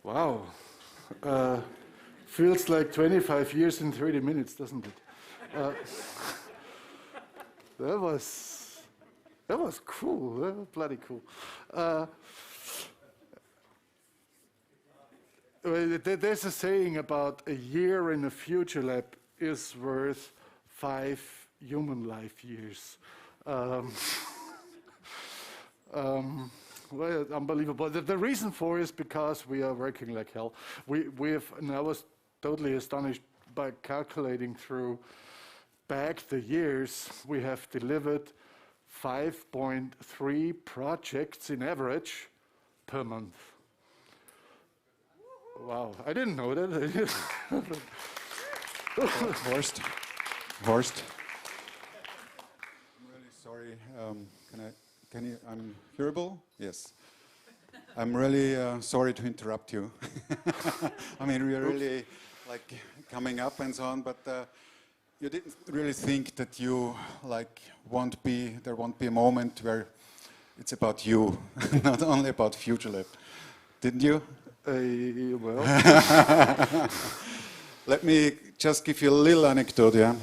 Wow. Feels like 25 years in 30 minutes, doesn't it? That was cool. That was bloody cool. There's a saying about a year in a Futurelab is worth 5 human life years. Well, unbelievable. The reason for it is because we are working like hell. And I was totally astonished by calculating through back the years. We have delivered 5.3 projects in average per month. Wow, I didn't know that. Horst. I'm really sorry. I'm hearable? Yes. I'm really sorry to interrupt you. I mean, we're really like coming up and so on, but you didn't really think that you there won't be a moment where it's about you, not only about Futurelab, didn't you? Well. Let me just give you a little anecdote. Yeah,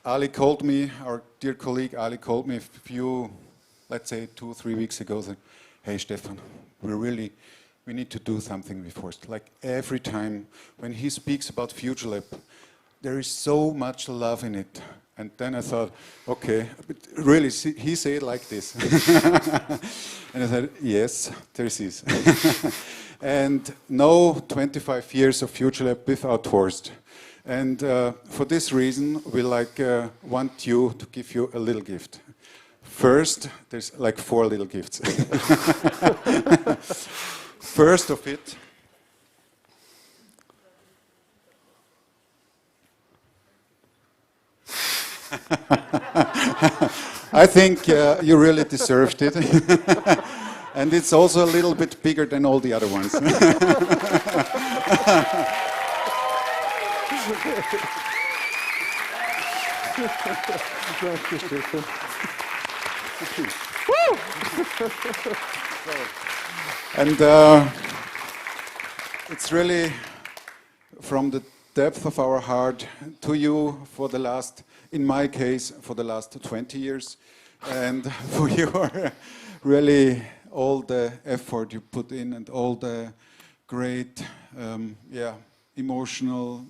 Ali called me, our dear colleague Ali called me a few, let's say 2 or 3 weeks ago. Said, "Hey Stefan, we need to do something with Horst. Like every time when he speaks about Futurelab, there is so much love in it." And then I thought, okay, but really, he said it like this. And I said, yes, there is. And no 25 years of Futurelab without Horst. And for this reason, we want you to give you a little gift. First, there's like 4 little gifts. First of it, I think you really deserved it. And it's also a little bit bigger than all the other ones. And it's really from the depth of our heart to you for the last, in my case, for the last 20 years. And for your really all the effort you put in and all the great, emotional,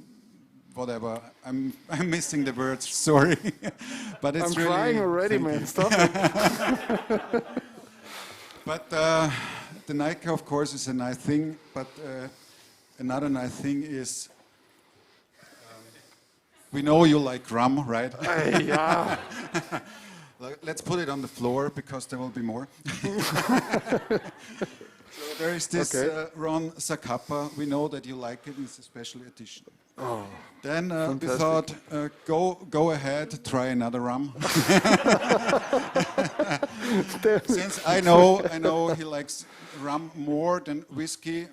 whatever. I'm missing the words, sorry. But it's I'm crying already, man. Stop it. But the Nike, of course, is a nice thing. But another nice thing is, we know you like rum, right? Yeah. Let's put it on the floor because there will be more. So there is this Ron Zacapa. We know that you like it. It's a special edition. Oh, then we thought, go ahead, try another rum. Since I know he likes rum more than whiskey.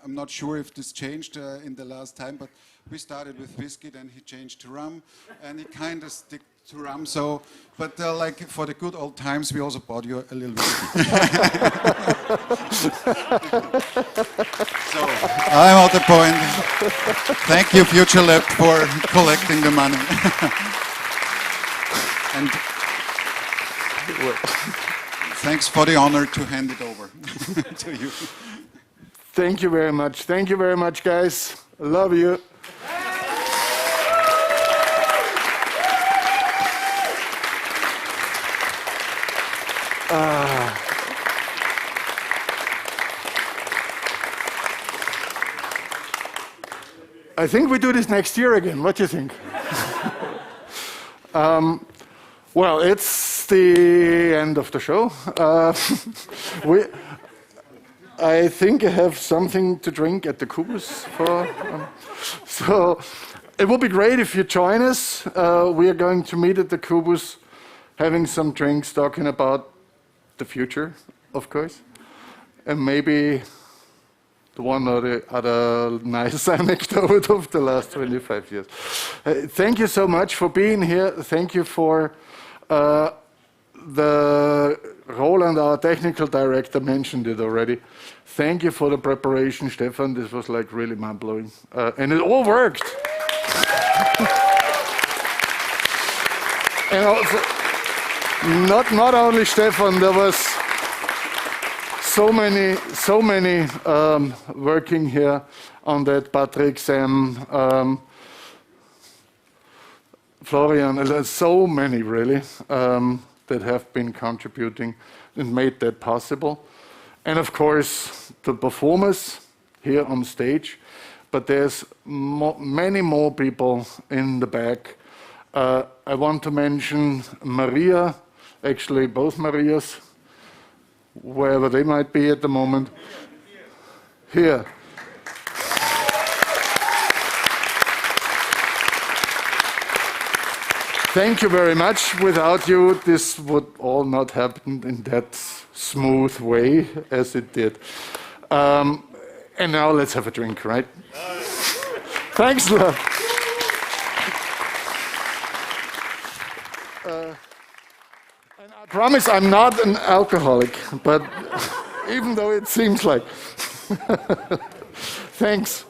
I'm not sure if this changed in the last time, but we started with whiskey, then he changed to rum, and he kind of stick to rum. So, but like for the good old times, we also bought you a little whiskey. So I'm at the point. Thank you, Futurelab, for collecting the money. And thanks for the honor to hand it over to you. Thank you very much. Thank you very much, guys. I love you. I think we do this next year again. What do you think? Well, it's the end of the show. I think I have something to drink at the Kubus. So it would be great if you join us. We are going to meet at the Kubus, having some drinks, talking about the future, of course, and maybe the one or the other nice anecdote of the last 25 years. Thank you so much for being here. Thank you for the Roland, our technical director, mentioned it already. Thank you for the preparation, Stefan. This was like really mind-blowing. And it all worked. And also, not only Stefan, there was so many working here on that. Patrick, Sam, Florian, there's so many really that have been contributing and made that possible. And of course, the performers here on stage, but there's many more people in the back. I want to mention Maria, actually both Marias, wherever they might be at the moment. Here. Thank you very much. Without you, this would all not happen in that smooth way as it did. And now let's have a drink, right? Thanks, love. And I promise I'm not an alcoholic, but even though it seems like. Thanks.